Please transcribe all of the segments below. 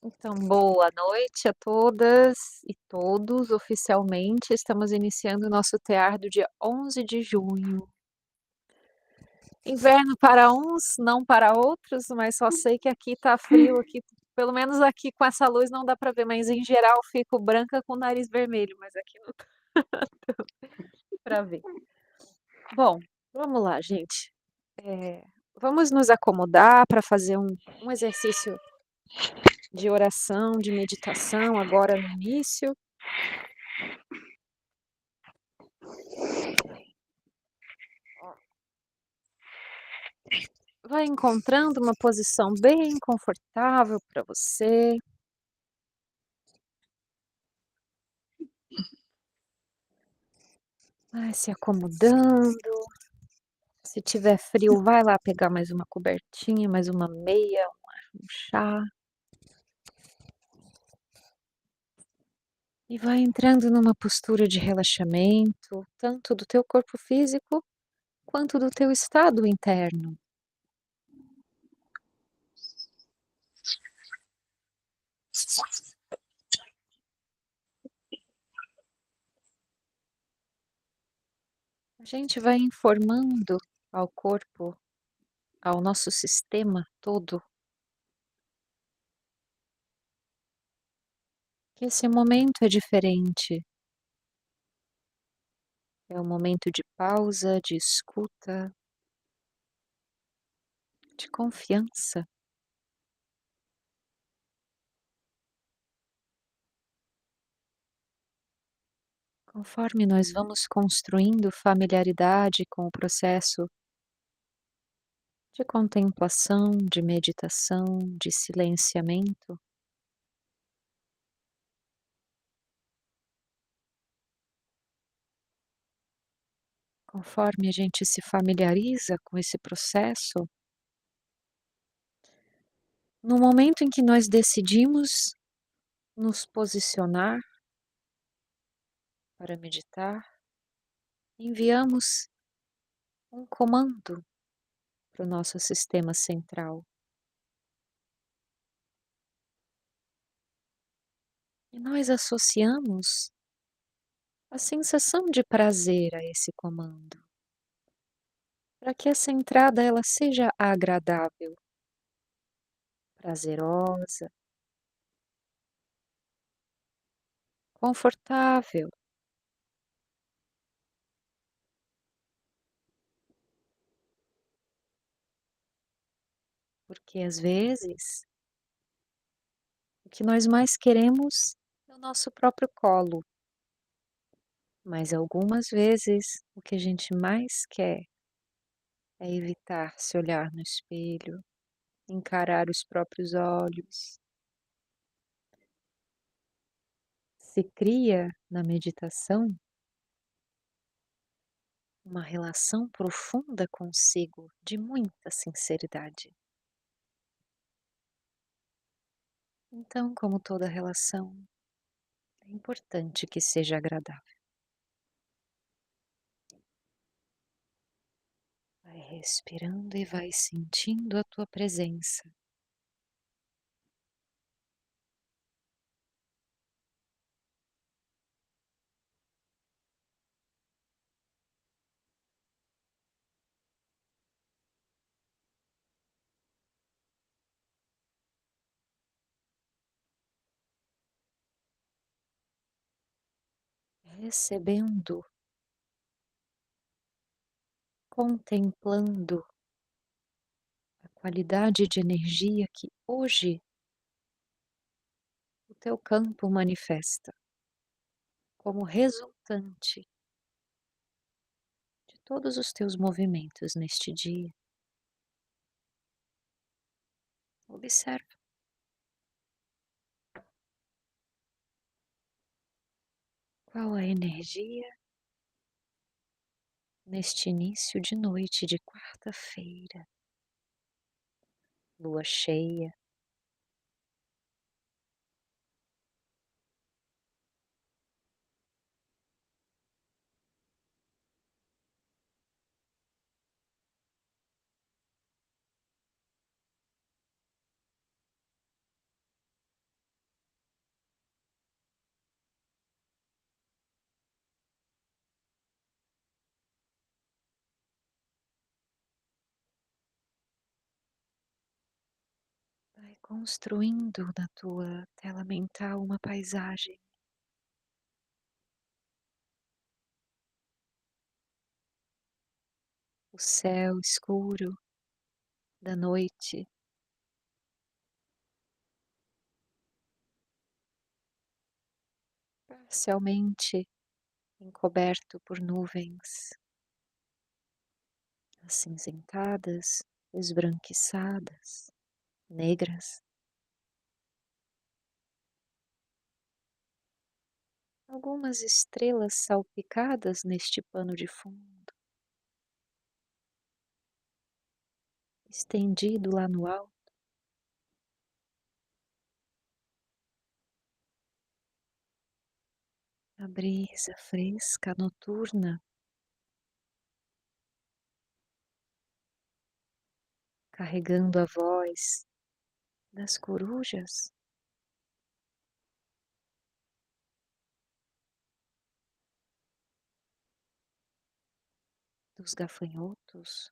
Então, boa noite a todas e todos. Oficialmente, estamos iniciando o nosso tear do dia 11 de junho. Inverno para uns, não para outros, mas só sei que aqui tá frio, aqui, pelo menos aqui com essa luz não dá para ver, mas em geral fico branca com o nariz vermelho, mas aqui não dá para ver. Bom, vamos lá, gente. Vamos nos acomodar para fazer um exercício de oração, de meditação agora no início. Vai encontrando uma posição bem confortável para você. Vai se acomodando. Se tiver frio, vai lá pegar mais uma cobertinha, mais uma meia, um chá. E vai entrando numa postura de relaxamento, tanto do teu corpo físico quanto do teu estado interno. A gente vai informando ao corpo, ao nosso sistema todo, que esse momento é diferente. É um momento de pausa, de escuta, de confiança. Conforme nós vamos construindo familiaridade com o processo de contemplação, de meditação, de silenciamento, conforme a gente se familiariza com esse processo, no momento em que nós decidimos nos posicionar para meditar, enviamos um comando para o nosso sistema central e nós associamos a sensação de prazer a esse comando, para que essa entrada ela seja agradável, prazerosa, confortável, porque às vezes o que nós mais queremos é o nosso próprio colo, mas algumas vezes o que a gente mais quer é evitar se olhar no espelho, encarar os próprios olhos. Se cria na meditação uma relação profunda consigo, de muita sinceridade. Então, como toda relação, é importante que seja agradável. Vai respirando e vai sentindo a tua presença. Recebendo, contemplando a qualidade de energia que hoje o teu campo manifesta como resultante de todos os teus movimentos neste dia. Observa qual a energia neste início de noite de quarta-feira, lua cheia. construindo na tua tela mental uma paisagem, o céu escuro da noite, parcialmente encoberto por nuvens acinzentadas, esbranquiçadas, negras, algumas estrelas salpicadas neste pano de fundo, estendido lá no alto, a brisa fresca noturna carregando a voz das corujas, dos gafanhotos,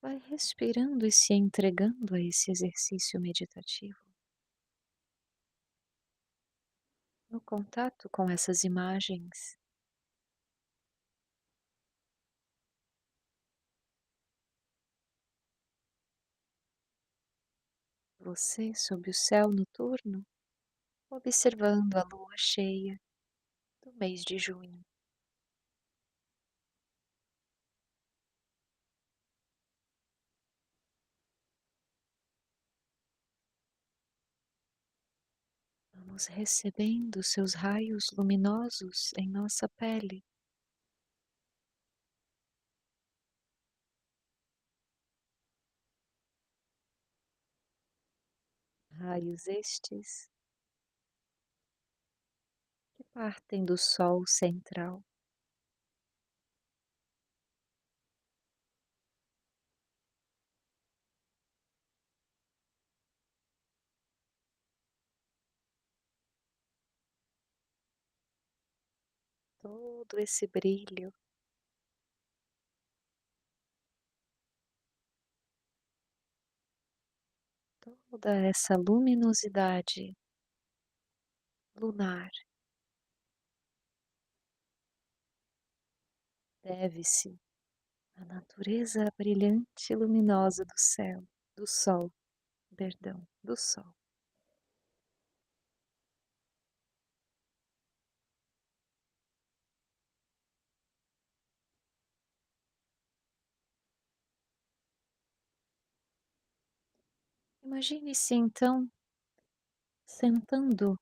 vai respirando e se entregando a esse exercício meditativo, no contato com essas imagens, você sob o céu noturno, observando a lua cheia do mês de junho. Vamos recebendo seus raios luminosos em nossa pele, raios estes que partem do Sol central, todo esse brilho, toda essa luminosidade lunar deve-se à natureza brilhante e luminosa do céu, do sol, perdão, do sol. Imagine-se então sentando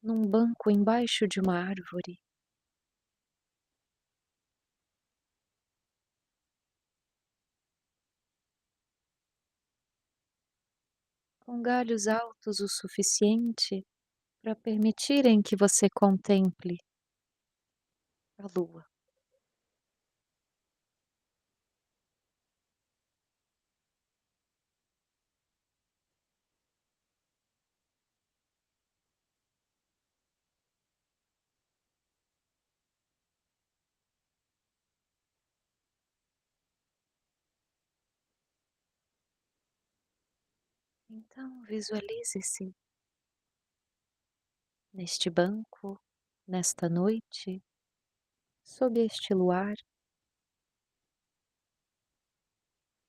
num banco embaixo de uma árvore, com galhos altos o suficiente para permitirem que você contemple a lua. Então visualize-se neste banco, nesta noite, sob este luar,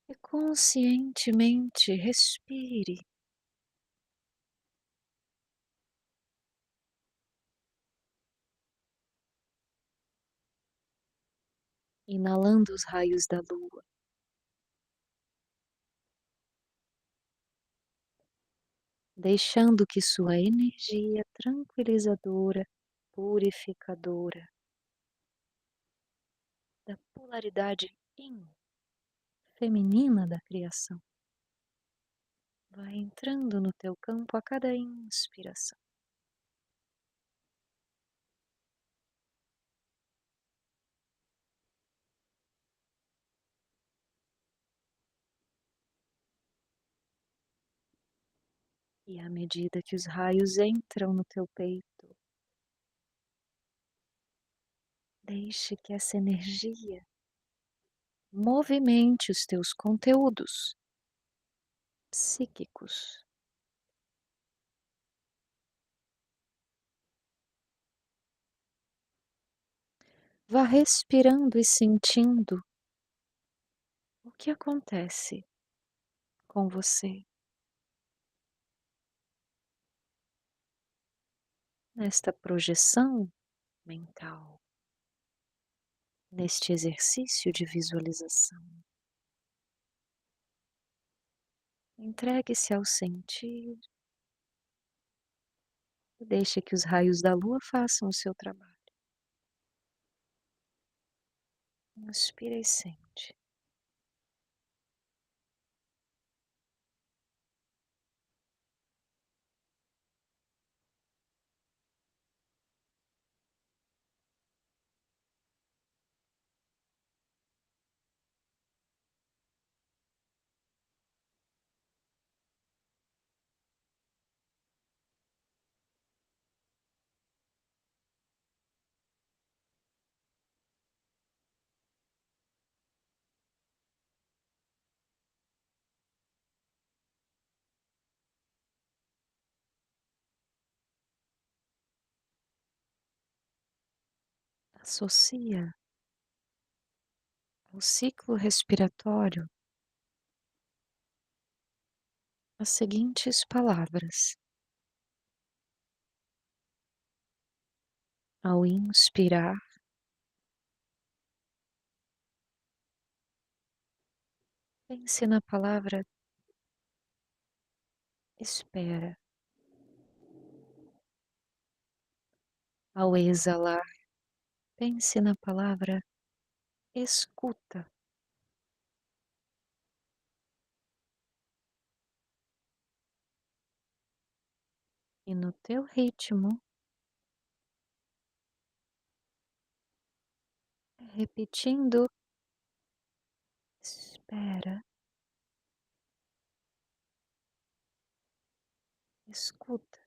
e conscientemente respire, inalando os raios da lua, deixando que sua energia tranquilizadora, purificadora, da polaridade yin, feminina da criação, vai entrando no teu campo a cada inspiração. E à medida que os raios entram no teu peito, Deixe que essa energia movimente os teus conteúdos psíquicos. Vá respirando e sentindo o que acontece com você nesta projeção mental, neste exercício de visualização. Entregue-se ao sentir e deixe que os raios da lua façam o seu trabalho. Inspira e sente. Associa ao ciclo respiratório as seguintes palavras: ao inspirar, pense na palavra espera. Ao exalar, pense na palavra escuta. E no teu ritmo, repetindo, espera, escuta,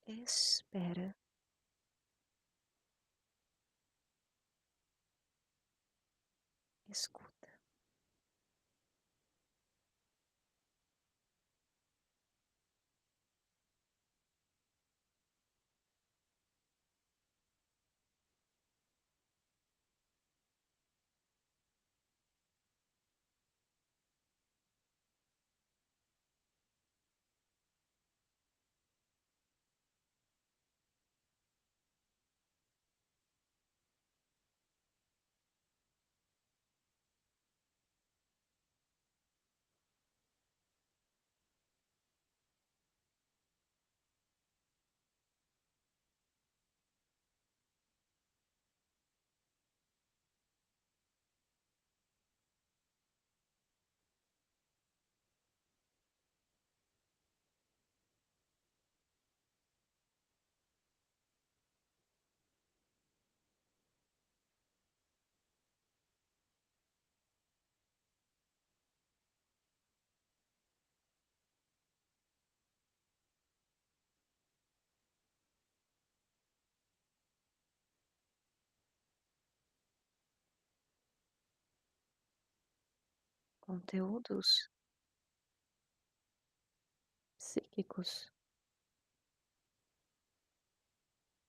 espera. Escuta. Conteúdos psíquicos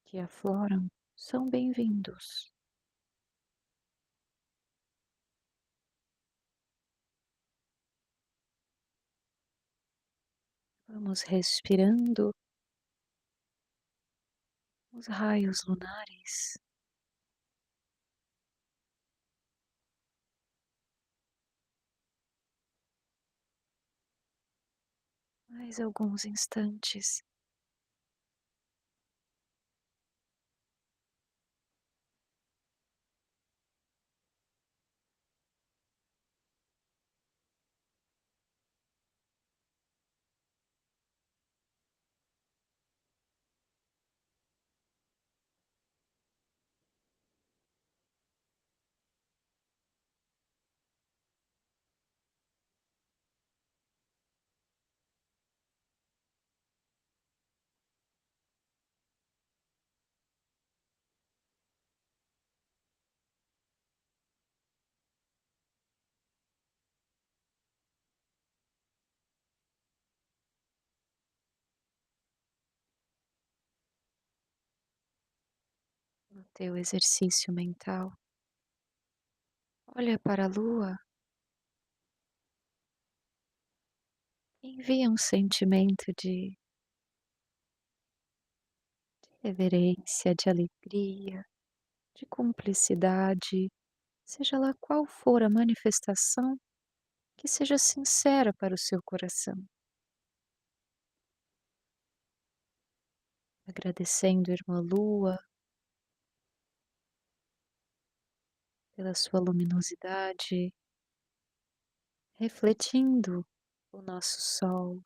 que afloram são bem-vindos. Vamos respirando os raios lunares. Mais alguns instantes. teu exercício mental. Olha para a lua, envia um sentimento de reverência, de alegria, de cumplicidade, seja lá qual for a manifestação, que seja sincera para o seu coração. Agradecendo, irmã Lua, pela sua luminosidade, refletindo o nosso sol.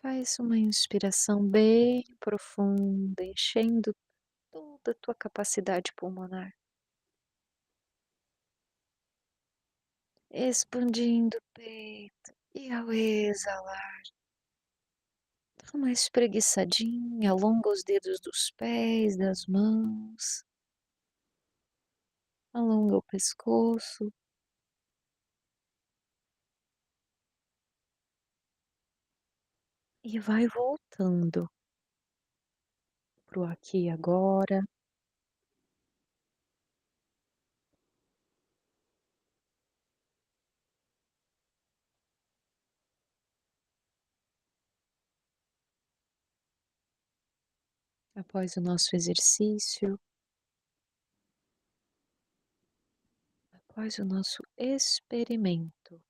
Faz uma inspiração bem profunda, enchendo toda a tua capacidade pulmonar, expandindo o peito e ao exalar, dá uma espreguiçadinha, alonga os dedos dos pés, das mãos, alonga o pescoço e vai voltando pro aqui e agora. Após o nosso exercício, após o nosso experimento,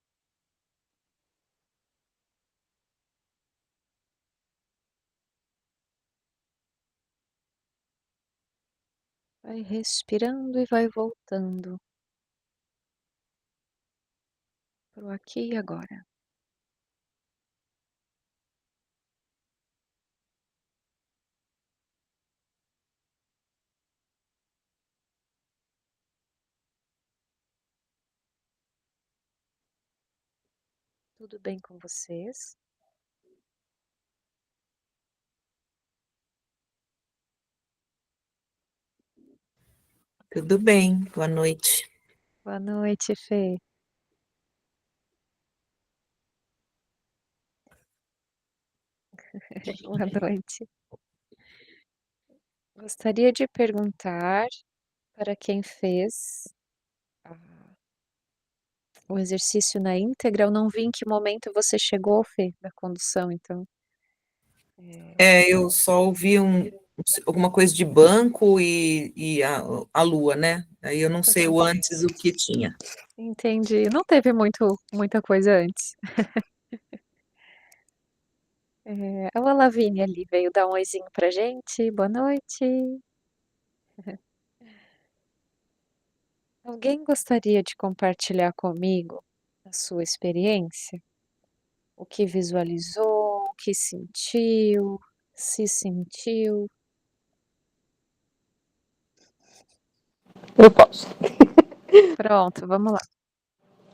vai respirando e vai voltando pro aqui e agora. Tudo bem com vocês? Tudo bem, boa noite. Boa noite, Fê. Boa noite. Gostaria de perguntar para quem fez a o exercício na íntegra, eu não vi em que momento você chegou, Fê, da condução, então, Eu só ouvi alguma coisa de banco e a lua, né? Aí eu não sei o antes o que tinha. entendi. Não teve muita coisa antes. A Lavínia ali veio dar um oizinho pra gente. Boa noite. Alguém gostaria de compartilhar comigo a sua experiência? O que visualizou, o que sentiu, se sentiu? Eu posso. Pronto, vamos lá.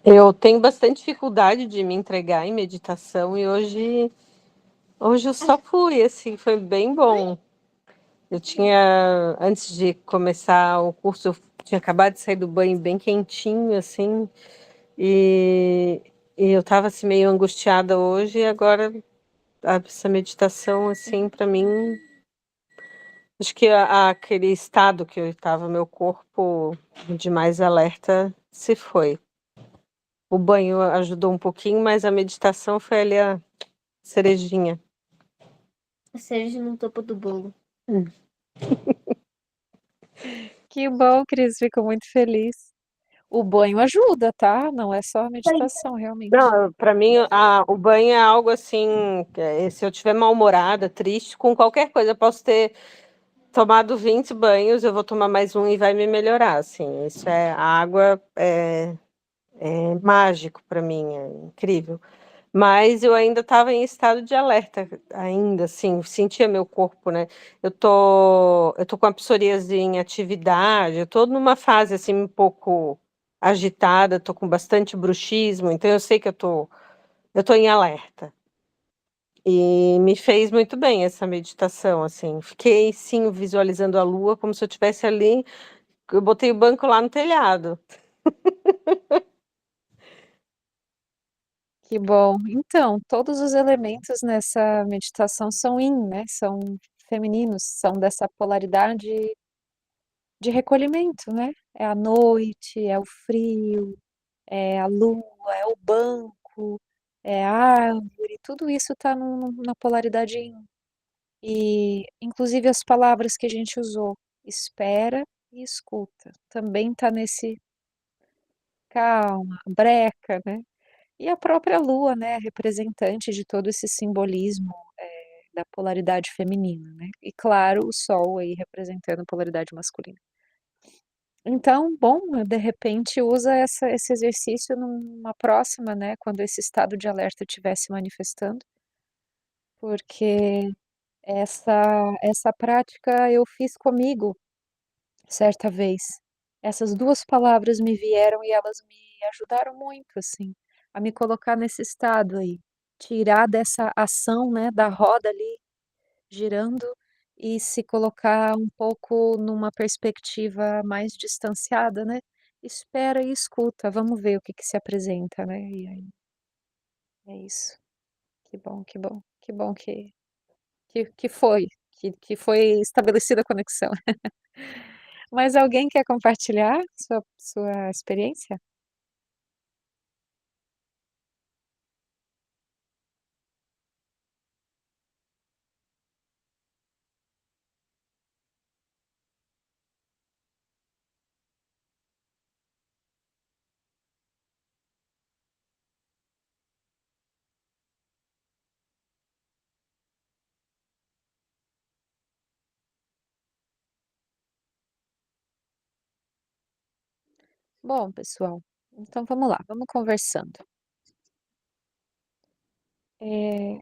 Eu tenho bastante dificuldade de me entregar em meditação e hoje eu só fui, assim, foi bem bom. Eu tinha, antes de começar o curso, eu tinha acabado de sair do banho bem quentinho, assim, e, e eu tava assim, meio angustiada hoje, e agora essa meditação, assim, para mim, acho que aquele estado que eu estava, meu corpo de mais alerta se foi. O banho ajudou um pouquinho, mas a meditação foi ali a cerejinha. A cereja no topo do bolo. Que bom, Cris, fico muito feliz. O banho ajuda, tá? Não é só a meditação, realmente. Não, para mim, o banho é algo assim, se eu estiver mal-humorada, triste, com qualquer coisa, eu posso ter tomado 20 banhos, eu vou tomar mais um e vai me melhorar, assim. Isso é, a água é mágico para mim, é incrível. Mas eu ainda estava em estado de alerta, ainda, assim, sentia meu corpo, né? Eu tô com a psoríase em atividade, eu tô numa fase, assim, um pouco agitada, tô com bastante bruxismo, então eu sei que eu tô em alerta. E me fez muito bem essa meditação, assim. Fiquei, sim, visualizando a lua como se eu estivesse ali, eu botei o banco lá no telhado. Que bom. Então, todos os elementos nessa meditação são yin, né? São femininos, são dessa polaridade de recolhimento, né? É a noite, é o frio, é a lua, é o banco, é a árvore, tudo isso está na polaridade yin. E, inclusive, as palavras que a gente usou, espera e escuta, também está nesse calma, breca, né? E a própria lua, né, representante de todo esse simbolismo, da polaridade feminina, né? E claro, o sol aí representando a polaridade masculina. Então, bom, de repente usa esse exercício numa próxima, né, quando esse estado de alerta estiver se manifestando, porque essa prática eu fiz comigo certa vez. Essas duas palavras me vieram e elas me ajudaram muito, assim, a me colocar nesse estado aí, tirar dessa ação, né, da roda ali girando e se colocar um pouco numa perspectiva mais distanciada, né? Espera e escuta, vamos ver o que que se apresenta, né? E aí, é isso. Que bom, que bom, que bom que foi, que foi estabelecida a conexão. Mas alguém quer compartilhar sua experiência? Bom, pessoal, então vamos lá, vamos conversando. É,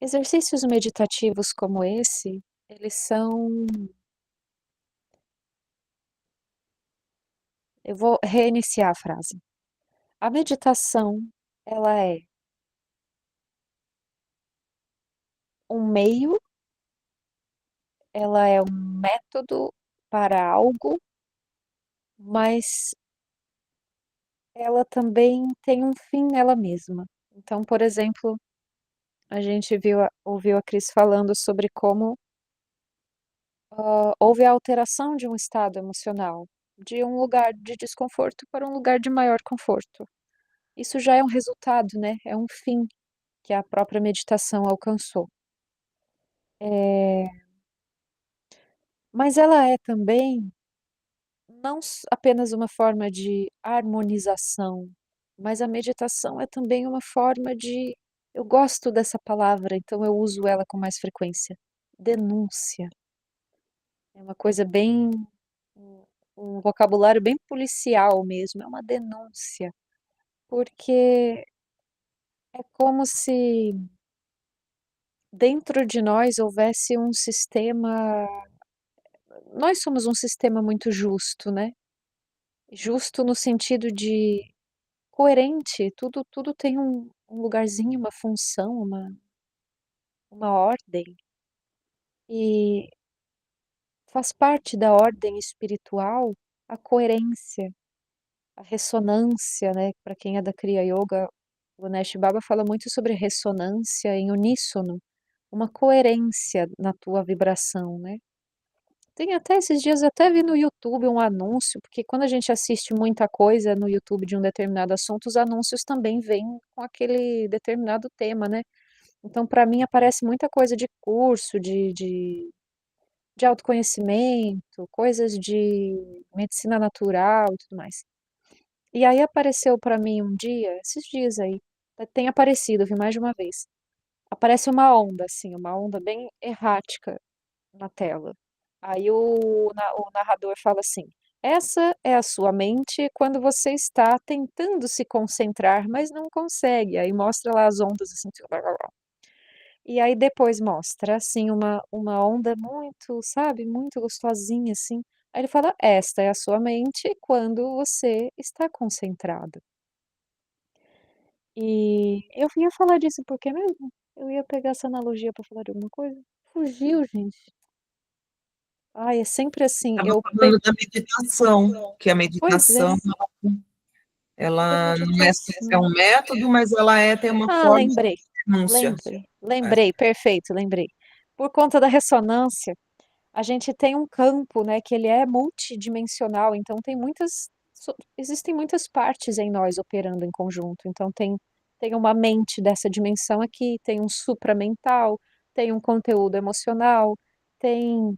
exercícios meditativos como esse, eles são. Eu vou reiniciar a frase. A meditação, ela é um meio, ela é um método para algo, mas ela também tem um fim nela mesma. Então, por exemplo, a gente ouviu a Cris falando sobre como houve a alteração de um estado emocional, de um lugar de desconforto para um lugar de maior conforto. Isso já é um resultado, né? É um fim que a própria meditação alcançou. Mas ela é também não apenas uma forma de harmonização, mas a meditação é também uma forma de. Eu gosto dessa palavra, então eu uso ela com mais frequência. Denúncia. É uma coisa bem. Um um vocabulário bem policial mesmo, é uma denúncia, porque é como se dentro de nós houvesse um sistema. Nós somos um sistema muito justo, né? Justo no sentido de coerente, tudo tem um lugarzinho, uma função, uma ordem. E faz parte da ordem espiritual a coerência, a ressonância, né? Para quem é da Kriya Yoga, o Ganesh Baba fala muito sobre ressonância em uníssono, uma coerência na tua vibração, né? Tem até esses dias, eu até vi no YouTube um anúncio, porque quando a gente assiste muita coisa no YouTube de um determinado assunto, os anúncios também vêm com aquele determinado tema, né? Então, para mim, aparece muita coisa de curso, de autoconhecimento, coisas de medicina natural e tudo mais. E aí apareceu para mim um dia, esses dias aí, tem aparecido, eu vi mais de uma vez. Aparece uma onda, assim, uma onda bem errática na tela. Aí o narrador fala assim: essa é a sua mente quando você está tentando se concentrar, mas não consegue. Aí mostra lá as ondas assim. E aí depois mostra assim uma onda muito, sabe, muito gostosinha assim. Aí ele fala: esta é a sua mente quando você está concentrado. E eu vinha falar disso porque mesmo? Eu ia pegar essa analogia para falar de alguma coisa. Fugiu, gente. Ai, é sempre assim, Estava eu falando da meditação, que a pois é, meditação Ela não é se é Meditação. um método, mas ela tem uma Ah, forma de lembrei, renúncia. lembrei, perfeito, lembrei. Por conta da ressonância, a gente tem um campo, né, que ele é multidimensional, então existem muitas partes em nós operando em conjunto. Então tem uma mente dessa dimensão aqui, tem um supramental, tem um conteúdo emocional, tem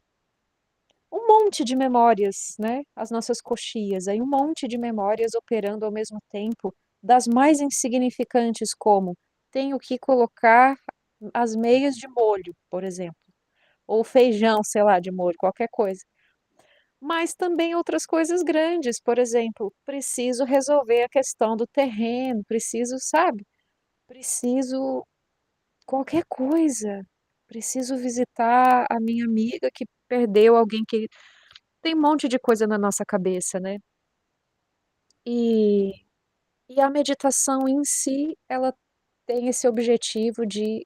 um monte de memórias, né? As nossas coxias, aí um monte de memórias operando ao mesmo tempo, das mais insignificantes, como tenho que colocar as meias de molho, por exemplo, ou feijão, sei lá, de molho, qualquer coisa. Mas também outras coisas grandes, por exemplo, preciso resolver a questão do terreno, preciso, sabe? Preciso qualquer coisa. Preciso visitar a minha amiga que perdeu alguém que tem um monte de coisa na nossa cabeça, né. E e a meditação em si, ela tem esse objetivo de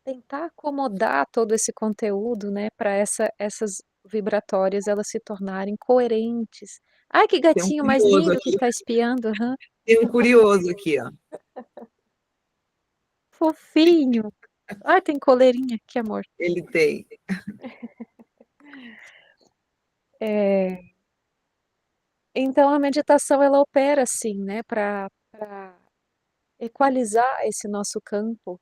tentar acomodar todo esse conteúdo, né, para essas vibratórias elas se tornarem coerentes. Ai, que Tem um gatinho mais curioso lindo que aqui, tá espiando. Aham. tem um curioso aqui, ó. Fofinho. Ai, tem coleirinha, que amor. Ele tem. Eh, então a meditação ela opera assim, né, para equalizar esse nosso campo.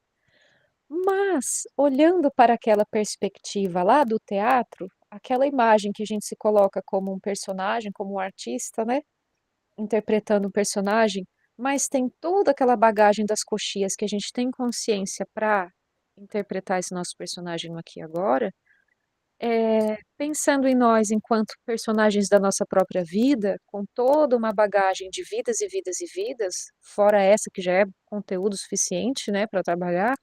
Mas, olhando para aquela perspectiva lá do teatro, aquela imagem que a gente se coloca como um personagem, como um artista, né, interpretando um personagem, mas tem toda aquela bagagem das coxias que a gente tem consciência para interpretar esse nosso personagem no aqui e agora, pensando em nós enquanto personagens da nossa própria vida, com toda uma bagagem de vidas e vidas e vidas, fora essa que já é conteúdo suficiente, né, para trabalhar.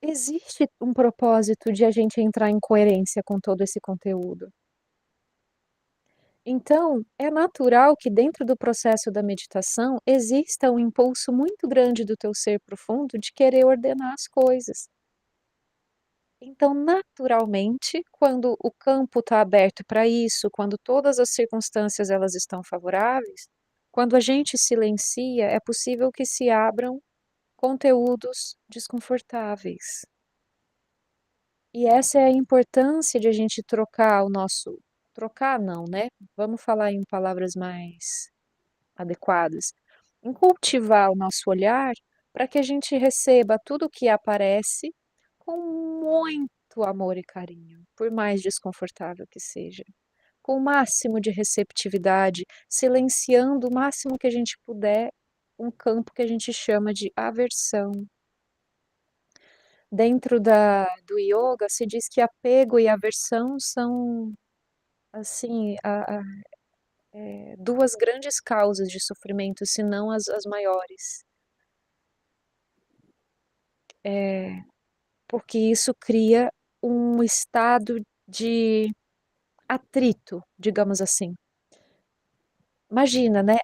Existe um propósito de a gente entrar em coerência com todo esse conteúdo. Então, é natural que dentro do processo da meditação exista um impulso muito grande do teu ser profundo de querer ordenar as coisas. Então, naturalmente, quando o campo está aberto para isso, quando todas as circunstâncias elas estão favoráveis, quando a gente silencia, é possível que se abram conteúdos desconfortáveis. E essa é a importância de a gente trocar não, né, vamos falar em palavras mais adequadas, em cultivar o nosso olhar para que a gente receba tudo o que aparece com muito amor e carinho, por mais desconfortável que seja, com o máximo de receptividade, silenciando o máximo que a gente puder um campo que a gente chama de aversão. Dentro do ioga se diz que apego e aversão são, assim, 2 grandes causas de sofrimento, se não as maiores. Porque isso cria um estado de atrito, digamos assim. Imagina, né,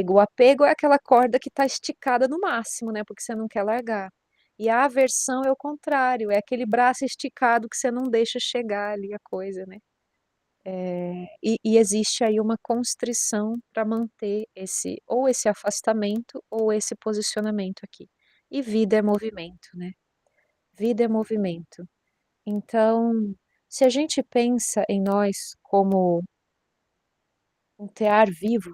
o apego é aquela corda que está esticada no máximo, né, porque você não quer largar. E a aversão é o contrário, é aquele braço esticado que você não deixa chegar ali a coisa, né. E existe aí uma constrição para manter esse afastamento ou esse posicionamento aqui. E vida é movimento, né, vida é movimento. Então, se a gente pensa em nós como um tear vivo,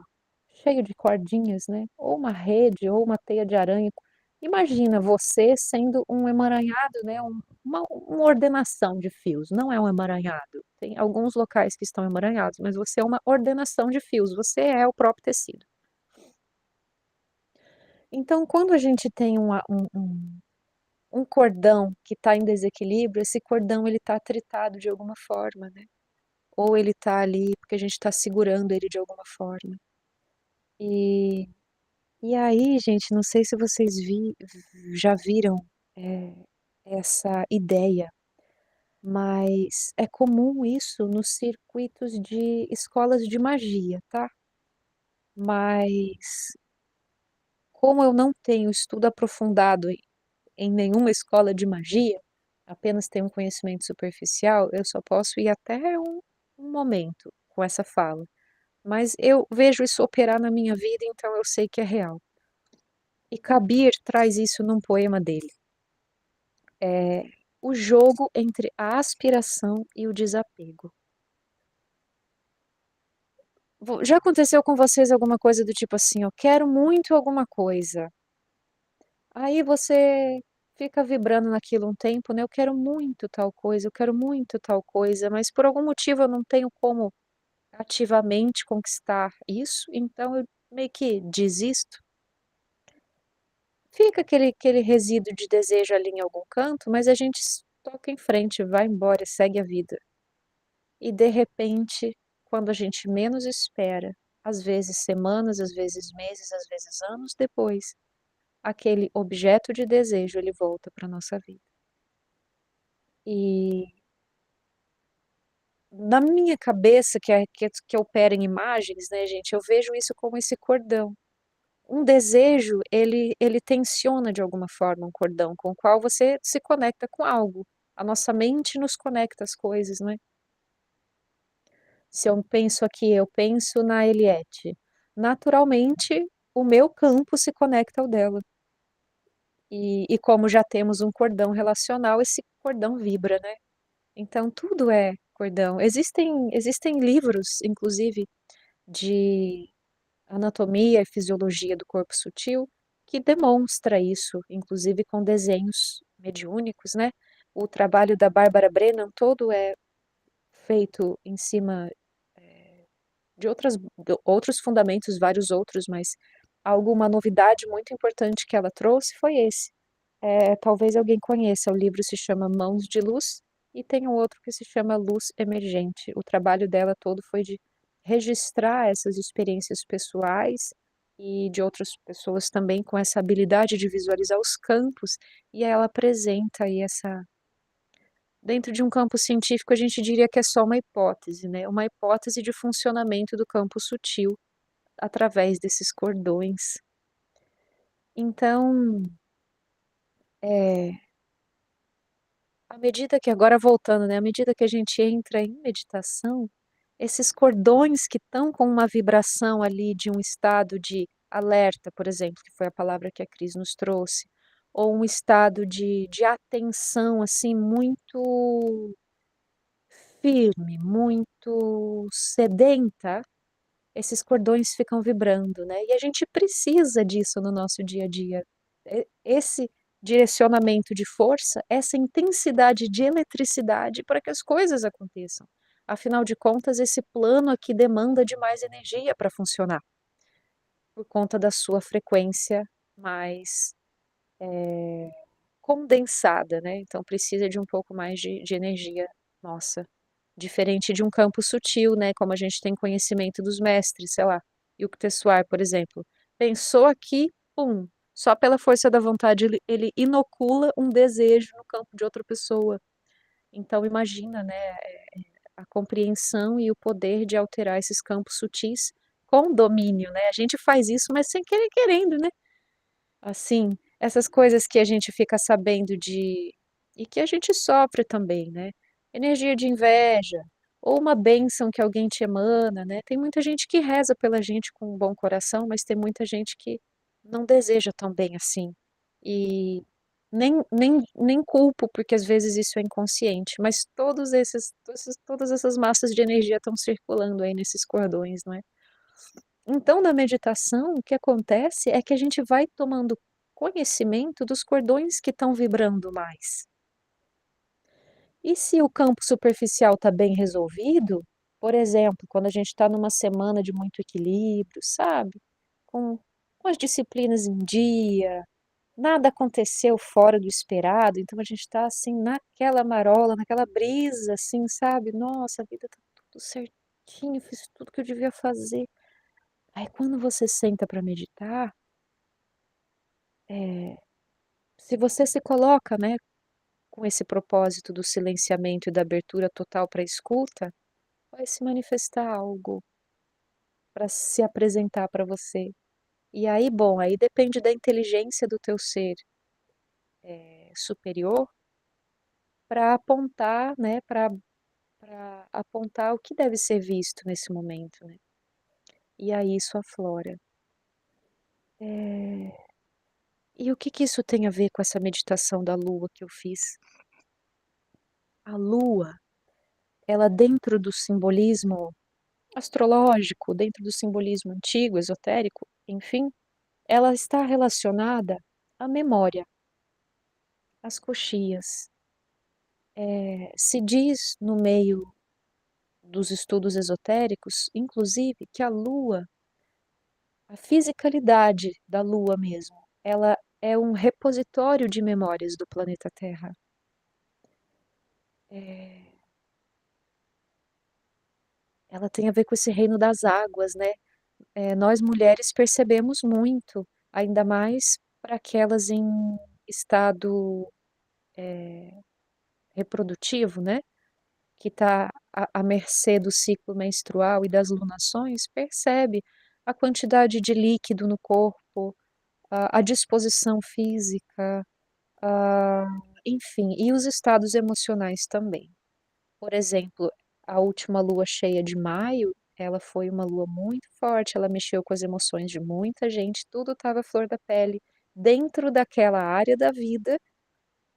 cheio de cordinhas, né, ou uma rede ou uma teia de aranha, imagina você sendo um emaranhado, né, uma ordenação de fios, não é um emaranhado, tem alguns locais que estão emaranhados, mas você é uma ordenação de fios, você é o próprio tecido. Então quando a gente tem um cordão que está em desequilíbrio, esse cordão ele está atritado de alguma forma, né, ou ele está ali porque a gente está segurando ele de alguma forma. E E aí, gente, não sei se vocês já viram, eh, essa ideia, mas é comum isso nos circuitos de escolas de magia, tá. Mas, como eu não tenho estudo aprofundado em nenhuma escola de magia, apenas tenho um conhecimento superficial, eu só posso ir até um momento com essa fala. mas eu vejo isso operar na minha vida, então eu sei que é real. E Kabir traz isso num poema dele. É o jogo entre a aspiração e o desapego. Já aconteceu com vocês alguma coisa do tipo assim, eu quero muito alguma coisa. Aí você fica vibrando naquilo um tempo, né? Eu quero muito tal coisa, eu quero muito tal coisa, mas por algum motivo eu não tenho como ativamente conquistar isso, então eu meio que desisto. Fica aquele resíduo de desejo ali em algum canto, mas a gente toca em frente, vai embora, segue a vida. E de repente, quando a gente menos espera, às vezes semanas, às vezes meses, às vezes anos depois, aquele objeto de desejo ele volta para nossa vida. E na minha cabeça, que opera em imagens, né, gente, eu vejo isso como esse cordão. Um desejo, ele tensiona de alguma forma um cordão com o qual você se conecta com algo. A nossa mente nos conecta às coisas, né? Se eu penso aqui, eu penso na Eliette. Naturalmente, o meu campo se conecta ao dela. E como já temos um cordão relacional, esse cordão vibra, né? Então, tudo é cordão. Existem livros, inclusive, de anatomia e fisiologia do corpo sutil, que demonstra isso, inclusive com desenhos mediúnicos, né? O trabalho da Bárbara Brennan todo é feito em cima de outros fundamentos, vários outros, mas alguma novidade muito importante que ela trouxe foi esse. Talvez alguém conheça, o livro se chama Mãos de Luz e tem um outro que se chama Luz Emergente. O trabalho dela todo foi de registrar essas experiências pessoais e de outras pessoas também com essa habilidade de visualizar os campos, e ela apresenta aí essa. Dentro de um campo científico, a gente diria que é só uma hipótese, né? Uma hipótese de funcionamento do campo sutil através desses cordões. Então, é, à medida que agora voltando, né, à medida que a gente entra em meditação, esses cordões que estão com uma vibração ali de um estado de alerta, por exemplo, que foi a palavra que a Cris nos trouxe, ou um estado de atenção assim muito firme, muito sedenta, esses cordões ficam vibrando, né? E a gente precisa disso no nosso dia a dia. Esse direcionamento de força, essa intensidade de eletricidade para que as coisas aconteçam. Afinal de contas, esse plano aqui demanda de mais energia para funcionar, por conta da sua frequência mais condensada, né? Então precisa de um pouco mais de energia nossa. Diferente de um campo sutil, né? Como a gente tem conhecimento dos mestres, sei lá, Yukteswar, por exemplo. Pensou aqui, pum, só pela força da vontade ele inocula um desejo no campo de outra pessoa. Então imagina, né, a compreensão e o poder de alterar esses campos sutis com domínio, né? A gente faz isso, mas sem querer querendo, né? Assim, essas coisas que a gente fica sabendo de e que a gente sofre também, né? Energia de inveja, ou uma bênção que alguém te emana, né? Tem muita gente que reza pela gente com um bom coração, mas tem muita gente que não deseja tão bem assim. E nem culpo, porque às vezes isso é inconsciente, mas todas essas massas de energia estão circulando aí nesses cordões, não é? Então, na meditação, o que acontece é que a gente vai tomando conhecimento dos cordões que estão vibrando mais. E se o campo superficial está bem resolvido, por exemplo, quando a gente está numa semana de muito equilíbrio, sabe? Com, com as disciplinas em dia, nada aconteceu fora do esperado, então a gente está assim naquela marola, naquela brisa, assim, sabe? Nossa, a vida tá tudo certinho, fiz tudo que eu devia fazer. Aí quando você senta para meditar, eh, se você se coloca, né, com esse propósito do silenciamento e da abertura total para a escuta, vai se manifestar algo para se apresentar para você. E aí, bom, aí depende da inteligência do teu ser superior para apontar, né, para apontar o que deve ser visto nesse momento, né? e aí isso aflora. Eh, e o que que isso tem a ver com essa meditação da lua que eu fiz? A lua, ela dentro do simbolismo astrológico, dentro do simbolismo antigo, esotérico, enfim, ela está relacionada à memória, às coxias. Se diz no meio dos estudos esotéricos, inclusive, que a lua, a fisicalidade da lua mesmo, ela é um repositório de memórias do planeta Terra. Ela tem a ver com esse reino das águas, né? Nós mulheres percebemos muito, ainda mais para aquelas em estado reprodutivo, né? Que está à mercê do ciclo menstrual e das lunações, percebe a quantidade de líquido no corpo, a disposição física, a, enfim, e os estados emocionais também. Por exemplo, a última lua cheia de maio, ela foi uma lua muito forte, ela mexeu com as emoções de muita gente, tudo estava à flor da pele, dentro daquela área da vida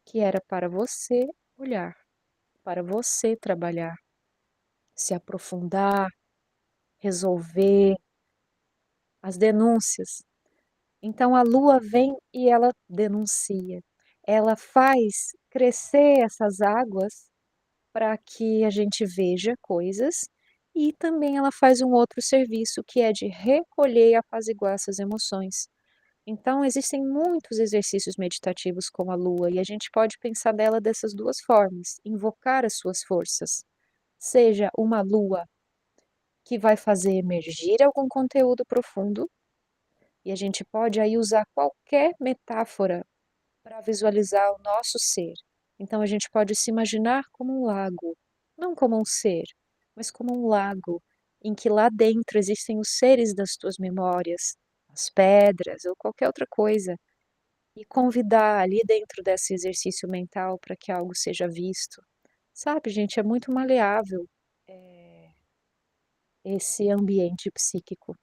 que era para você olhar, para você trabalhar, se aprofundar, resolver as denúncias. Então a lua vem e ela denuncia. Ela faz crescer essas águas para que a gente veja coisas e também ela faz um outro serviço que é de recolher e apaziguar essas emoções. Então existem muitos exercícios meditativos com a lua e a gente pode pensar dela dessas duas formas, invocar as suas forças. Seja uma lua que vai fazer emergir algum conteúdo profundo, e a gente pode aí usar qualquer metáfora para visualizar o nosso ser. Então a gente pode se imaginar como um lago, não como um ser, mas como um lago, em que lá dentro existem os seres das tuas memórias, as pedras ou qualquer outra coisa, e convidar ali dentro desse exercício mental para que algo seja visto. Sabe, gente, é muito maleável esse ambiente psíquico.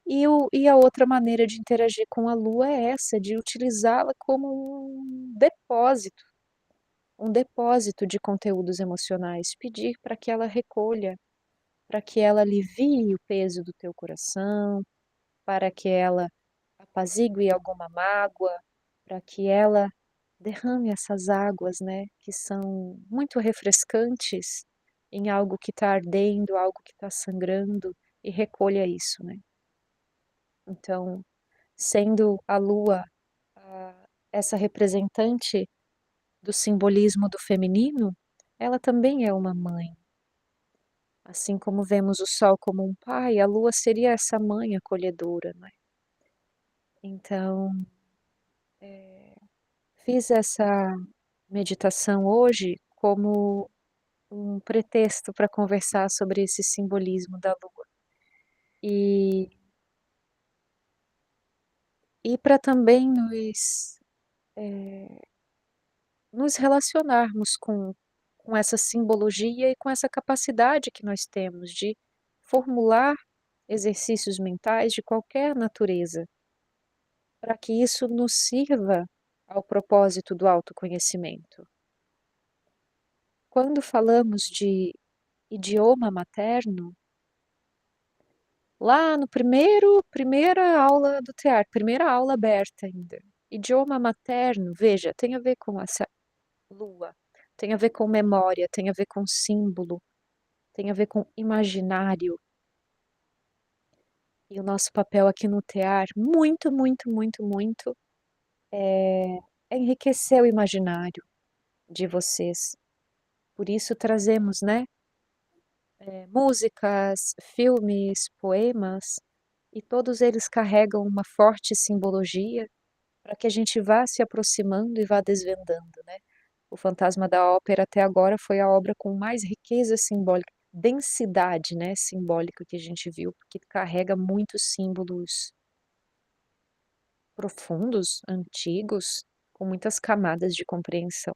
E a outra maneira de interagir com a lua é essa, de utilizá-la como um depósito de conteúdos emocionais, pedir para que ela recolha, para que ela alivie o peso do teu coração, para que ela apazigue alguma mágoa, para que ela derrame essas águas, né, que são muito refrescantes em algo que está ardendo, algo que está sangrando, e recolha isso, né? Então, sendo a lua essa representante do simbolismo do feminino, ela também é uma mãe. Assim como vemos o sol como um pai, a lua seria essa mãe acolhedora, né? Então, fiz essa meditação hoje como um pretexto para conversar sobre esse simbolismo da lua. E, e para também nos relacionarmos com essa simbologia e com essa capacidade que nós temos de formular exercícios mentais de qualquer natureza, para que isso nos sirva ao propósito do autoconhecimento. Quando falamos de idioma materno, lá no primeira aula do teatro, primeira aula aberta ainda, idioma materno, veja, tem a ver com essa lua, tem a ver com memória, tem a ver com símbolo, tem a ver com imaginário. E o nosso papel aqui no TEAR, muito, muito, muito, muito, é enriquecer o imaginário de vocês. Por isso trazemos, né, músicas, filmes, poemas, e todos eles carregam uma forte simbologia para que a gente vá se aproximando e vá desvendando, né? O Fantasma da Ópera até agora foi a obra com mais riqueza simbólica, densidade, né, simbólica que a gente viu, porque carrega muitos símbolos profundos, antigos, com muitas camadas de compreensão.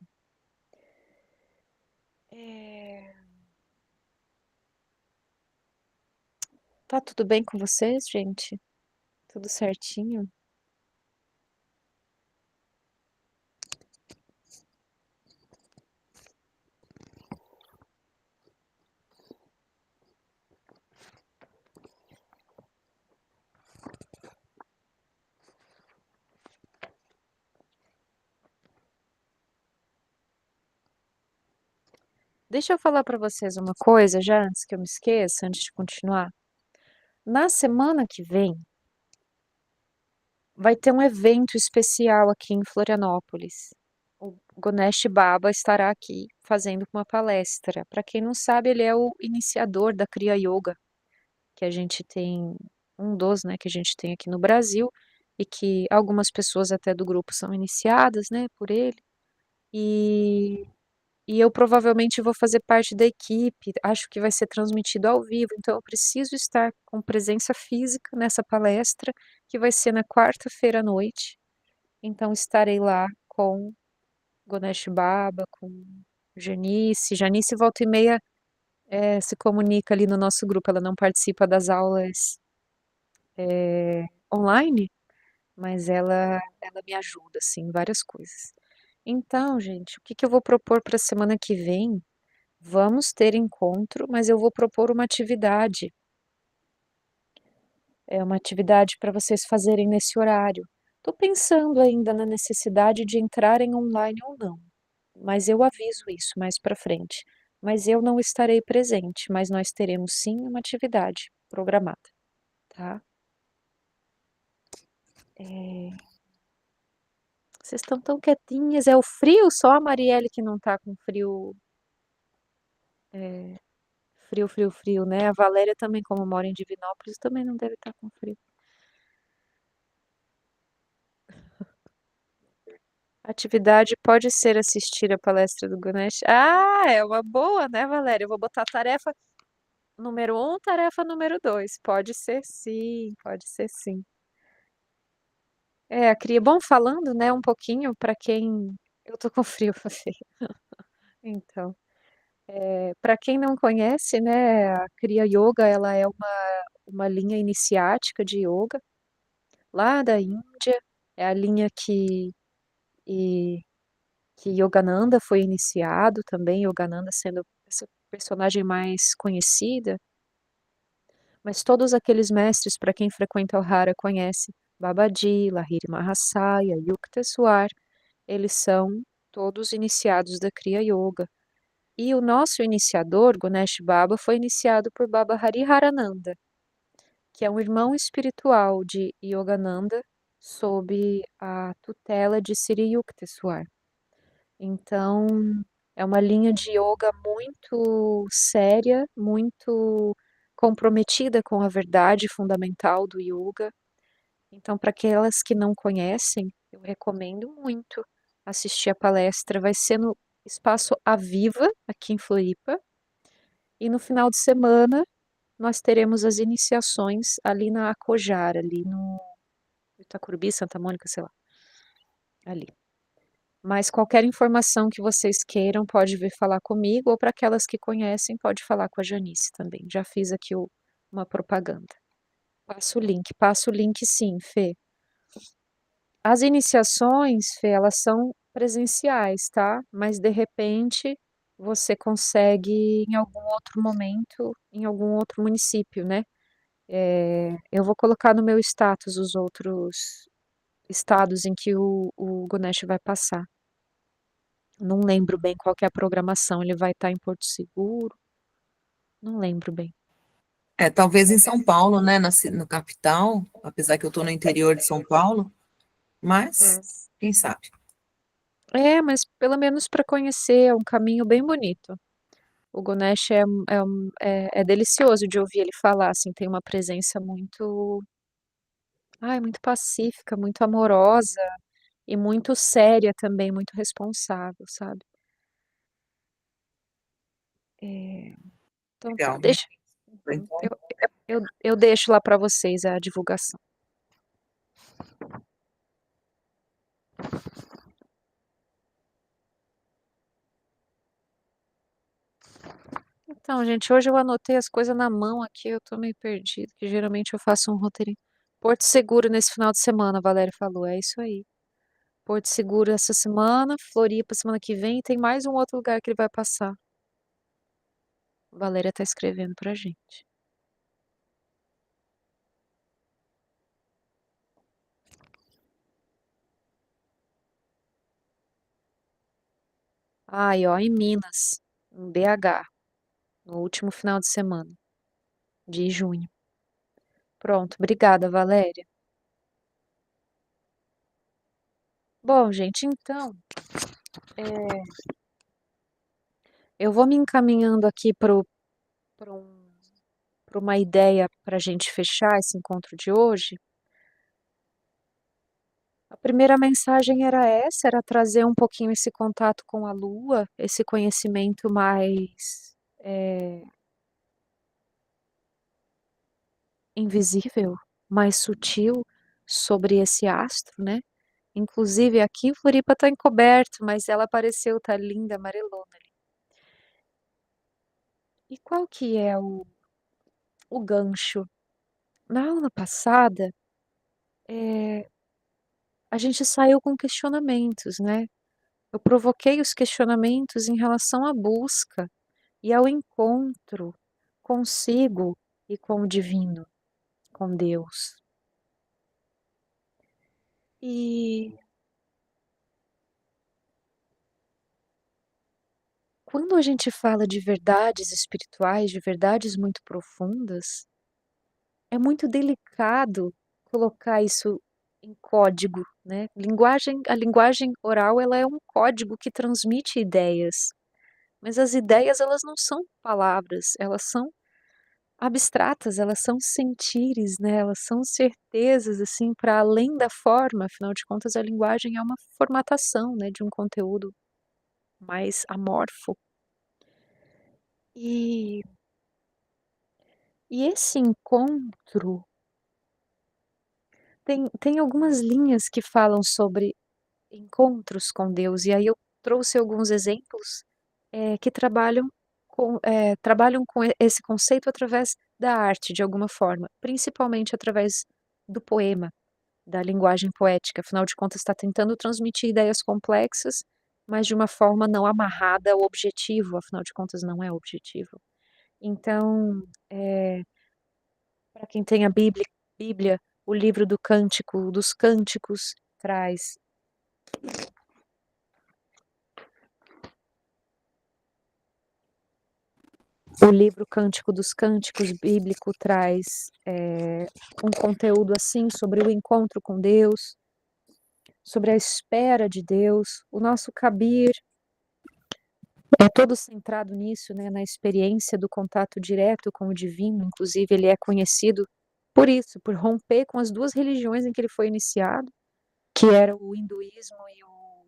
Tá tudo bem com vocês, gente? Tudo certinho? Deixa eu falar para vocês uma coisa, já antes que eu me esqueça, antes de continuar. Na semana que vem, vai ter um evento especial aqui em Florianópolis. O Ganesh Baba estará aqui fazendo uma palestra. Para quem não sabe, ele é o iniciador da Kriya Yoga, que a gente tem, um dos, né, que a gente tem aqui no Brasil, e que algumas pessoas até do grupo são iniciadas, né, por ele. E E eu provavelmente vou fazer parte da equipe, acho que vai ser transmitido ao vivo, então eu preciso estar com presença física nessa palestra, que vai ser na quarta-feira à noite. Então estarei lá com Ganesh Baba, com Janice. Janice volta e meia se comunica ali no nosso grupo, ela não participa das aulas online, mas ela me ajuda, assim, em várias coisas. Então, gente, o que que eu vou propor para a semana que vem? Vamos ter encontro, mas eu vou propor uma atividade. É uma atividade para vocês fazerem nesse horário. Estou pensando ainda na necessidade de entrarem online ou não, mas eu aviso isso mais para frente. Mas eu não estarei presente, mas nós teremos sim uma atividade programada, tá? Vocês estão tão quietinhas, é o frio só a Marielle que não tá com frio, frio, né? A Valéria também, como mora em Divinópolis, também não deve estar com frio. Atividade pode ser assistir a palestra do Ganesh. Ah, é uma boa, né, Valéria? Eu vou botar tarefa número um, tarefa número dois. Pode ser sim, pode ser sim. É, a Cria, bom, falando, né, um pouquinho para quem. Eu tô com frio, Fafê. Então, para quem não conhece, né, a Kriya Yoga, ela é uma linha iniciática de yoga lá da Índia. É a linha e- que Yogananda foi iniciado também, Yogananda sendo essa personagem mais conhecida, mas todos aqueles mestres, para quem frequenta o Hara, conhece Babaji, Lahiri Mahasaya, Yukteswar, eles são todos iniciados da Kriya Yoga. E o nosso iniciador, Ganesh Baba, foi iniciado por Baba Hariharananda, que é um irmão espiritual de Yogananda, sob a tutela de Sri Yukteswar. Então, é uma linha de yoga muito séria, muito comprometida com a verdade fundamental do yoga. Então, para aquelas que não conhecem, eu recomendo muito assistir a palestra. Vai ser no Espaço Aviva, aqui em Floripa. E no final de semana, nós teremos as iniciações ali na Acojara, ali no Itacurubi, Santa Mônica, sei lá, ali. Mas qualquer informação que vocês queiram, pode vir falar comigo, ou para aquelas que conhecem, pode falar com a Janice também. Já fiz aqui uma propaganda. Passo o link sim, Fê. As iniciações, Fê, elas são presenciais, tá? Mas de repente você consegue em algum outro momento, em algum outro município, né? Eu vou colocar no meu status os outros estados em que o Ganesh vai passar. Não lembro bem qual que é a programação. Ele vai estar em Porto Seguro? Não lembro bem. Talvez em São Paulo, né, no capital, apesar que eu estou no interior de São Paulo, mas quem sabe. Mas pelo menos para conhecer, é um caminho bem bonito. O Ganesh é delicioso de ouvir ele falar, assim, tem uma presença muito pacífica, muito amorosa e muito séria também, muito responsável, sabe? Então, Legal. deixa, Então, eu deixo lá para vocês a divulgação. Então, gente, hoje eu anotei as coisas na mão aqui, eu tô meio perdido, que geralmente eu faço um roteirinho. Porto Seguro nesse final de semana, a Valéria falou, é isso aí. Porto Seguro essa semana, Floripa semana que vem, e tem mais um outro lugar que ele vai passar. A Valéria tá escrevendo pra gente. Ai, ó, em Minas, em BH, no último final de semana de junho. Pronto, obrigada, Valéria. Bom, gente, então, eu vou me encaminhando aqui para uma ideia para a gente fechar esse encontro de hoje. A primeira mensagem era essa, era trazer um pouquinho esse contato com a Lua, esse conhecimento mais invisível, mais sutil sobre esse astro, né? Inclusive aqui em Floripa tá encoberto, mas ela apareceu, tá linda, amarelona ali. E qual que é o gancho? Na aula passada, a gente saiu com questionamentos, né? Eu provoquei os questionamentos em relação à busca e ao encontro consigo e com o divino, com Deus. E quando a gente fala de verdades espirituais, de verdades muito profundas, é muito delicado colocar isso em código, né? A linguagem oral, ela é um código que transmite ideias, mas as ideias, elas não são palavras, elas são abstratas, elas são sentires, né? Elas são certezas, assim, para além da forma, afinal de contas, a linguagem é uma formatação, né, de um conteúdo mais amorfo. E, e esse encontro tem algumas linhas que falam sobre encontros com Deus, e aí eu trouxe alguns exemplos que trabalham com esse conceito através da arte, de alguma forma, principalmente através do poema, da linguagem poética, afinal de contas está tentando transmitir ideias complexas, mas de uma forma não amarrada ao objetivo, afinal de contas não é objetivo. Então, para quem tem a Bíblia, o livro do Cântico dos Cânticos traz o livro Cântico dos Cânticos bíblico traz um conteúdo assim sobre o encontro com Deus, sobre a espera de Deus. O nosso Kabir é todo centrado nisso, né, na experiência do contato direto com o divino. Inclusive, ele é conhecido por isso, por romper com as duas religiões em que ele foi iniciado, que era o hinduísmo e o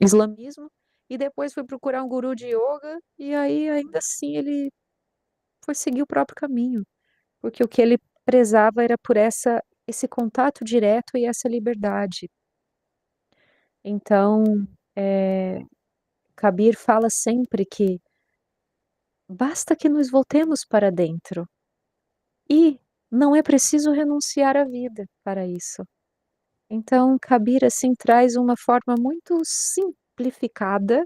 islamismo, e depois foi procurar um guru de yoga, e aí ainda assim ele foi seguir o próprio caminho, porque o que ele prezava era por esse contato direto e essa liberdade. Então, Kabir fala sempre que basta que nos voltemos para dentro e não é preciso renunciar à vida para isso. Então, Kabir assim traz uma forma muito simplificada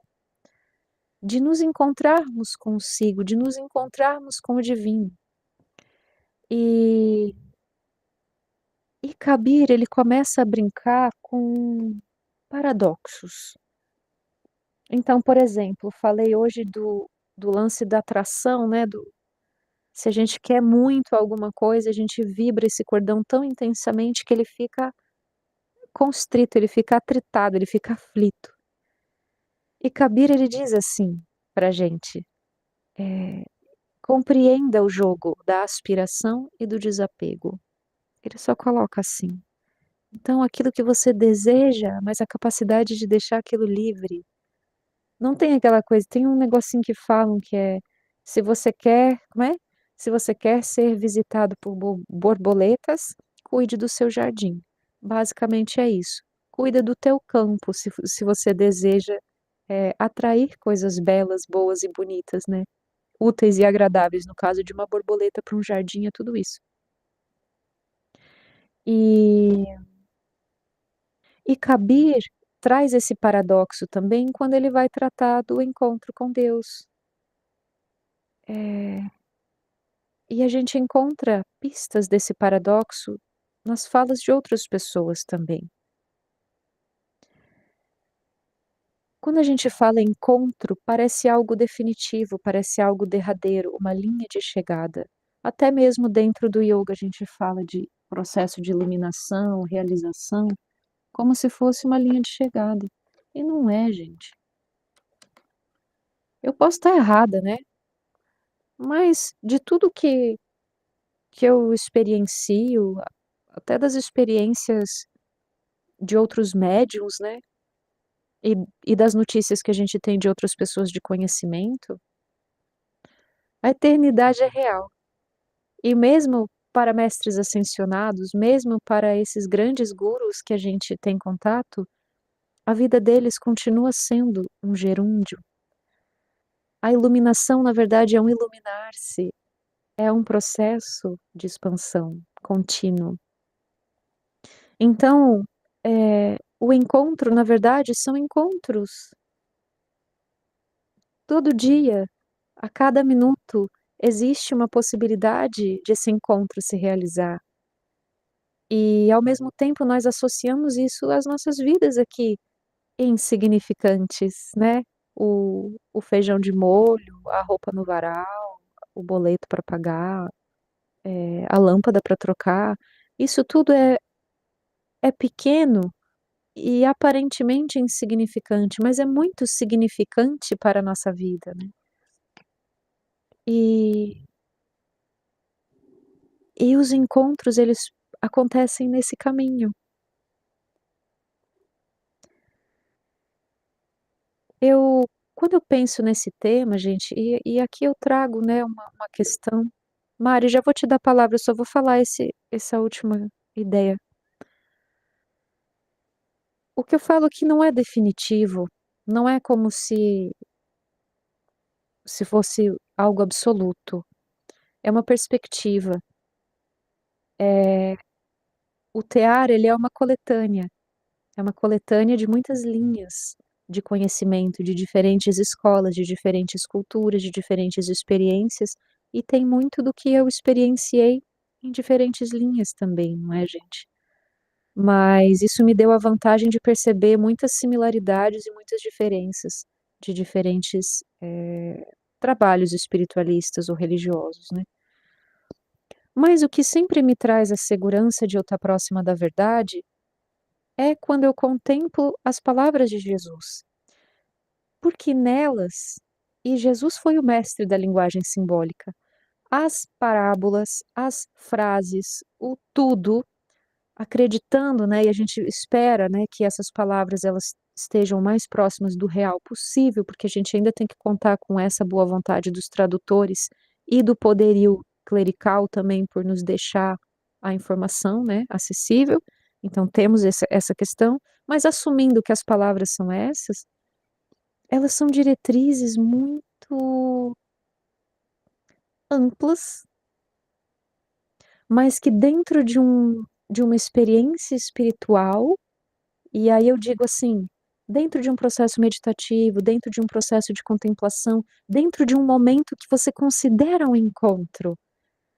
de nos encontrarmos consigo, de nos encontrarmos com o divino. E Kabir, ele começa a brincar com paradoxos. Então, por exemplo, falei hoje do lance da atração, né? Se a gente quer muito alguma coisa, a gente vibra esse cordão tão intensamente que ele fica constrito, ele fica atritado, ele fica aflito. E Kabir, ele diz assim pra gente, compreenda o jogo da aspiração e do desapego. Ele só coloca assim. Então, aquilo que você deseja, mas a capacidade de deixar aquilo livre. Não tem aquela coisa, tem um negocinho que falam que é, se você quer, como é? Se você quer ser visitado por borboletas, cuide do seu jardim. Basicamente é isso. Cuida do teu campo, se você deseja atrair coisas belas, boas e bonitas, né? úteis e agradáveis. No caso de uma borboleta para um jardim, é tudo isso. E Kabir traz esse paradoxo também quando ele vai tratar do encontro com Deus. E a gente encontra pistas desse paradoxo nas falas de outras pessoas também. Quando a gente fala encontro, parece algo definitivo, parece algo derradeiro, uma linha de chegada. Até mesmo dentro do yoga a gente fala de processo de iluminação, realização, como se fosse uma linha de chegada. E não é, gente. Eu posso estar errada, né? Mas de tudo que eu experiencio, até das experiências de outros médiums, né? E das notícias que a gente tem de outras pessoas de conhecimento, a eternidade é real. E mesmo para mestres ascensionados, mesmo para esses grandes gurus que a gente tem contato, a vida deles continua sendo um gerúndio. A iluminação, na verdade, é um iluminar-se, é um processo de expansão contínuo. Então, o encontro, na verdade, são encontros. Todo dia, a cada minuto, existe uma possibilidade de esse encontro se realizar. E, ao mesmo tempo, nós associamos isso às nossas vidas aqui, insignificantes, né? O feijão de molho, a roupa no varal, o boleto para pagar, a lâmpada para trocar. Isso tudo é pequeno e aparentemente insignificante, mas é muito significante para a nossa vida, né? E os encontros, eles acontecem nesse caminho. Quando eu penso nesse tema, gente, e aqui eu trago, né, uma questão. Mari, já vou te dar a palavra, eu só vou falar essa última ideia. O que eu falo aqui não é definitivo, não é como se fosse algo absoluto. É uma perspectiva. O tear, ele é uma coletânea de muitas linhas de conhecimento, de diferentes escolas, de diferentes culturas, de diferentes experiências, e tem muito do que eu experienciei em diferentes linhas também, não é, gente? Mas isso me deu a vantagem de perceber muitas similaridades e muitas diferenças de diferentes, trabalhos espiritualistas ou religiosos, né. Mas o que sempre me traz a segurança de eu estar próxima da verdade, é quando eu contemplo as palavras de Jesus. Porque nelas, e Jesus foi o mestre da linguagem simbólica, as parábolas, as frases, o tudo, acreditando, né, e a gente espera, né, que essas palavras elas estejam mais próximas do real possível, porque a gente ainda tem que contar com essa boa vontade dos tradutores e do poderio clerical também por nos deixar a informação, né, acessível. Então temos essa questão, mas assumindo que as palavras são essas, elas são diretrizes muito amplas, mas que dentro de uma experiência espiritual, e aí eu digo assim, dentro de um processo meditativo, dentro de um processo de contemplação, dentro de um momento que você considera um encontro,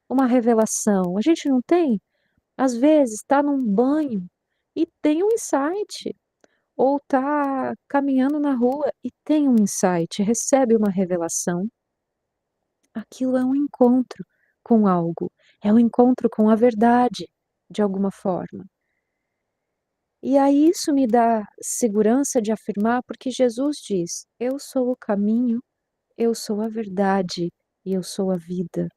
uma revelação. A gente não tem? Às vezes está num banho e tem um insight, ou está caminhando na rua e tem um insight, recebe uma revelação. Aquilo é um encontro com algo, é um encontro com a verdade, de alguma forma. E aí isso me dá segurança de afirmar, porque Jesus diz: "Eu sou o caminho, eu sou a verdade e eu sou a vida".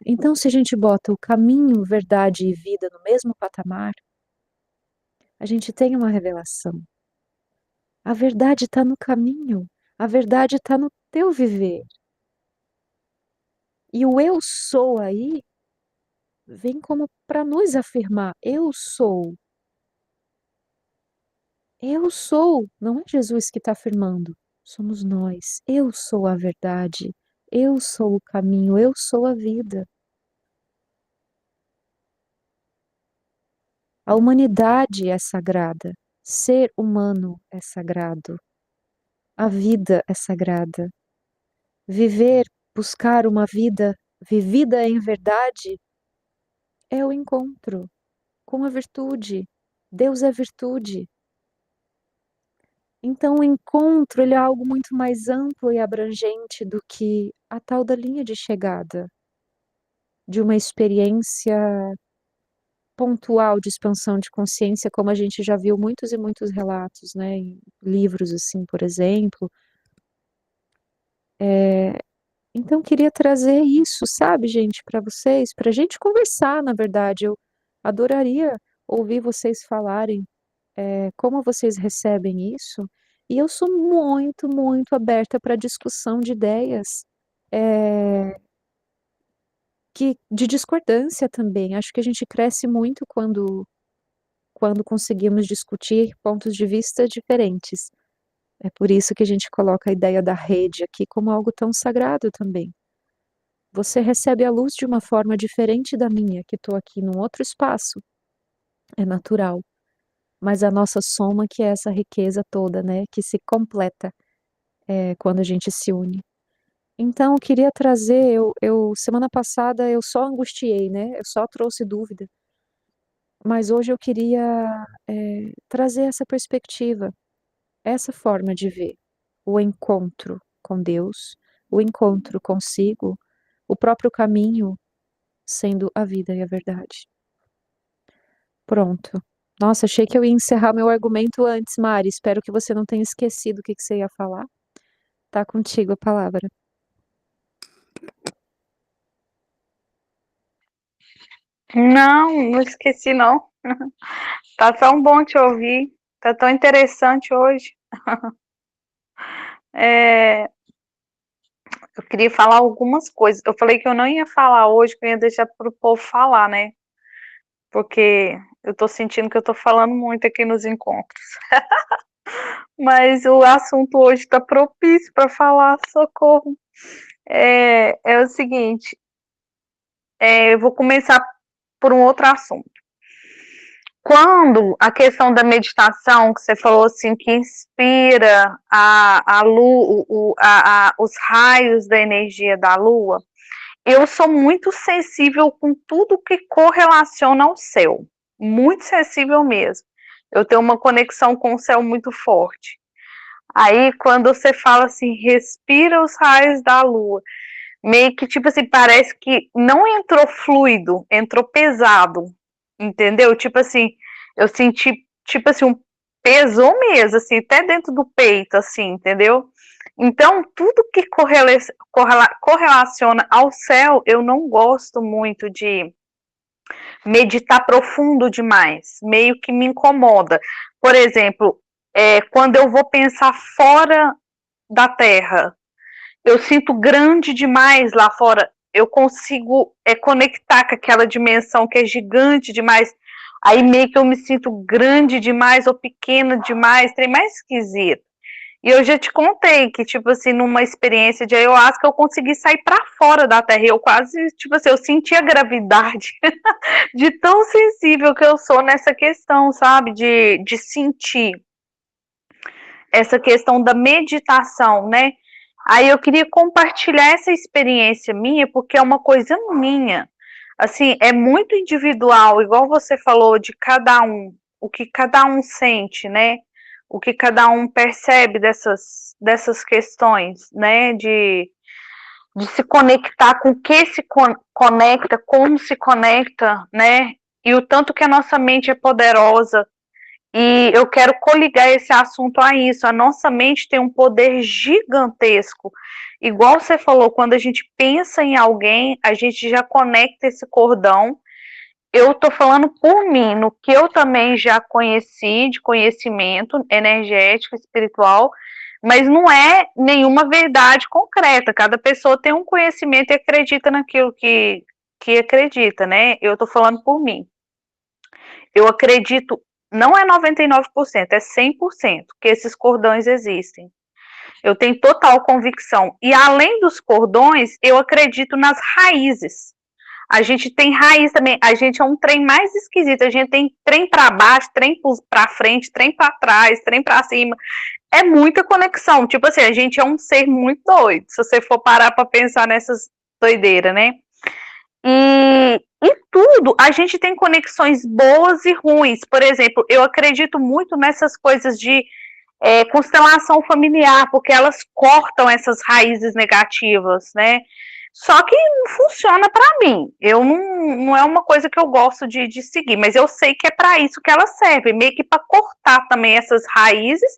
Então, se a gente bota o caminho, verdade e vida no mesmo patamar, a gente tem uma revelação. A verdade está no caminho, a verdade está no teu viver. E o eu sou aí vem como para nos afirmar: eu sou. Eu sou, não é Jesus que está afirmando, somos nós. Eu sou a verdade, eu sou o caminho, eu sou a vida. A humanidade é sagrada, ser humano é sagrado, a vida é sagrada. Viver, buscar uma vida vivida em verdade é o encontro com a virtude. Deus é virtude. Então, o encontro ele é algo muito mais amplo e abrangente do que a tal da linha de chegada, de uma experiência pontual de expansão de consciência, como a gente já viu muitos e muitos relatos, né, em livros assim, por exemplo. Então, queria trazer isso, sabe, gente, para vocês, para a gente conversar, na verdade. Eu adoraria ouvir vocês falarem como vocês recebem isso, e eu sou muito, muito aberta para discussão de ideias, de discordância também. Acho que a gente cresce muito quando conseguimos discutir pontos de vista diferentes. É por isso que a gente coloca a ideia da rede aqui como algo tão sagrado também. Você recebe a luz de uma forma diferente da minha, que estou aqui num outro espaço. É natural. Mas a nossa soma que é essa riqueza toda, né? Que se completa quando a gente se une. Então, eu queria trazer, semana passada eu só angustiei, né? Eu só trouxe dúvida. Mas hoje eu queria trazer essa perspectiva, essa forma de ver o encontro com Deus, o encontro consigo, o próprio caminho sendo a vida e a verdade. Pronto. Nossa, achei que eu ia encerrar meu argumento antes, Mari. Espero que você não tenha esquecido o que você ia falar. Tá contigo a palavra. Não, não esqueci não. Tá tão bom te ouvir, tá tão interessante hoje. Eu queria falar algumas coisas. Eu falei que eu não ia falar hoje, que eu ia deixar pro povo falar, né? Porque eu tô sentindo que eu tô falando muito aqui nos encontros. Mas o assunto hoje tá propício para falar, socorro. É o seguinte, eu vou começar por um outro assunto. Quando a questão da meditação, que você falou assim, que inspira os raios da energia da lua, eu sou muito sensível com tudo que correlaciona ao céu, muito sensível mesmo. Eu tenho uma conexão com o céu muito forte. Aí, quando você fala assim, respira os raios da lua, meio que, tipo assim, parece que não entrou fluido, entrou pesado, entendeu? Tipo assim, eu senti, tipo assim, um pesou mesmo, assim, até dentro do peito, assim, entendeu? Então, tudo que correlaciona ao céu, eu não gosto muito de meditar profundo demais, meio que me incomoda. Por exemplo, quando eu vou pensar fora da Terra, eu sinto grande demais lá fora. Eu consigo conectar com aquela dimensão que é gigante demais. Aí meio que eu me sinto grande demais ou pequena demais, tem mais esquisito. E eu já te contei que, tipo assim, numa experiência de ayahuasca, eu consegui sair para fora da Terra. Eu quase, tipo assim, eu senti a gravidade de tão sensível que eu sou nessa questão, sabe? De sentir essa questão da meditação, né? Aí eu queria compartilhar essa experiência minha, porque é uma coisa minha. Assim, é muito individual, igual você falou, de cada um, o que cada um sente, né? O que cada um percebe dessas questões, né? De se conectar com o que se conecta, como se conecta, né? E o tanto que a nossa mente é poderosa. E eu quero coligar esse assunto a isso. A nossa mente tem um poder gigantesco. Igual você falou, quando a gente pensa em alguém, a gente já conecta esse cordão. Eu estou falando por mim, no que eu também já conheci de conhecimento energético, espiritual, mas não é nenhuma verdade concreta. Cada pessoa tem um conhecimento e acredita naquilo que acredita, né? Eu estou falando por mim. Eu acredito não é 99%, é 100% que esses cordões existem. Eu tenho total convicção. E além dos cordões, eu acredito nas raízes. A gente tem raiz também. A gente é um trem mais esquisito. A gente tem trem para baixo, trem para frente, trem para trás, trem para cima. É muita conexão. Tipo assim, a gente é um ser muito doido. Se você for parar para pensar nessas doideiras, né? E tudo, a gente tem conexões boas e ruins. Por exemplo, eu acredito muito nessas coisas de constelação familiar, porque elas cortam essas raízes negativas, né? Só que não funciona para mim. Eu não é uma coisa que eu gosto de seguir, mas eu sei que é para isso que ela serve, meio que para cortar também essas raízes,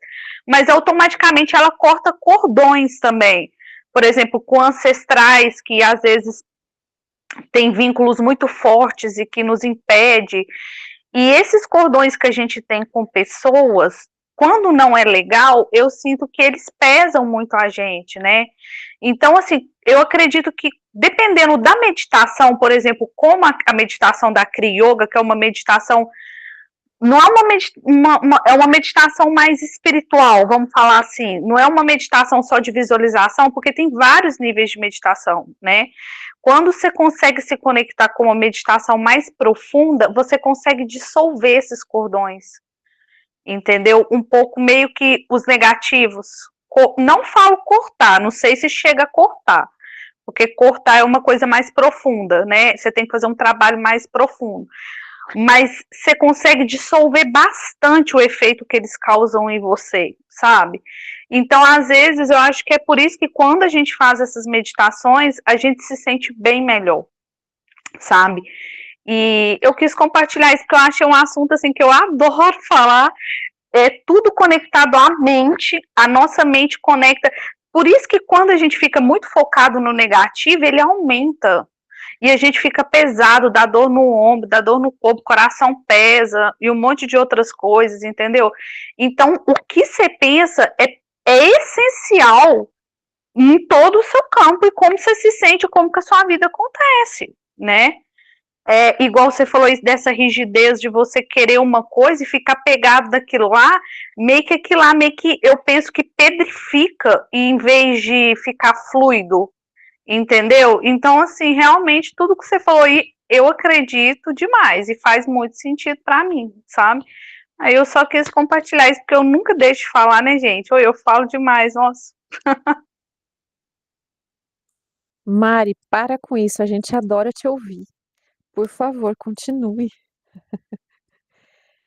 mas automaticamente ela corta cordões também. Por exemplo, com ancestrais que às vezes têm vínculos muito fortes e que nos impede. E esses cordões que a gente tem com pessoas, quando não é legal, eu sinto que eles pesam muito a gente, né? Então, assim, eu acredito que dependendo da meditação, por exemplo, como a meditação da Kriya Yoga, que é uma meditação, não é uma meditação mais espiritual, vamos falar assim, não é uma meditação só de visualização, porque tem vários níveis de meditação, né? Quando você consegue se conectar com uma meditação mais profunda, você consegue dissolver esses cordões, entendeu? Um pouco meio que os negativos. Não falo cortar, não sei se chega a cortar, porque cortar é uma coisa mais profunda, né? Você tem que fazer um trabalho mais profundo. Mas você consegue dissolver bastante o efeito que eles causam em você, sabe? Então, às vezes, eu acho que é por isso que quando a gente faz essas meditações, a gente se sente bem melhor, sabe? E eu quis compartilhar isso, porque eu achei um assunto, assim, que eu adoro falar. É tudo conectado à mente, a nossa mente conecta. Por isso que quando a gente fica muito focado no negativo, ele aumenta. E a gente fica pesado, dá dor no ombro, dá dor no corpo, coração pesa e um monte de outras coisas, entendeu? Então, o que você pensa é essencial em todo o seu campo e como você se sente, como que a sua vida acontece, né? Igual você falou isso, dessa rigidez de você querer uma coisa e ficar pegado daquilo lá, meio que aquilo lá, meio que eu penso que pedrifica em vez de ficar fluido, entendeu? Então, assim, realmente tudo que você falou aí, eu acredito demais e faz muito sentido para mim, sabe? Aí eu só quis compartilhar isso, porque eu nunca deixo de falar, né, gente? Ou eu falo demais, nossa. Mari, para com isso, a gente adora te ouvir. Por favor, continue.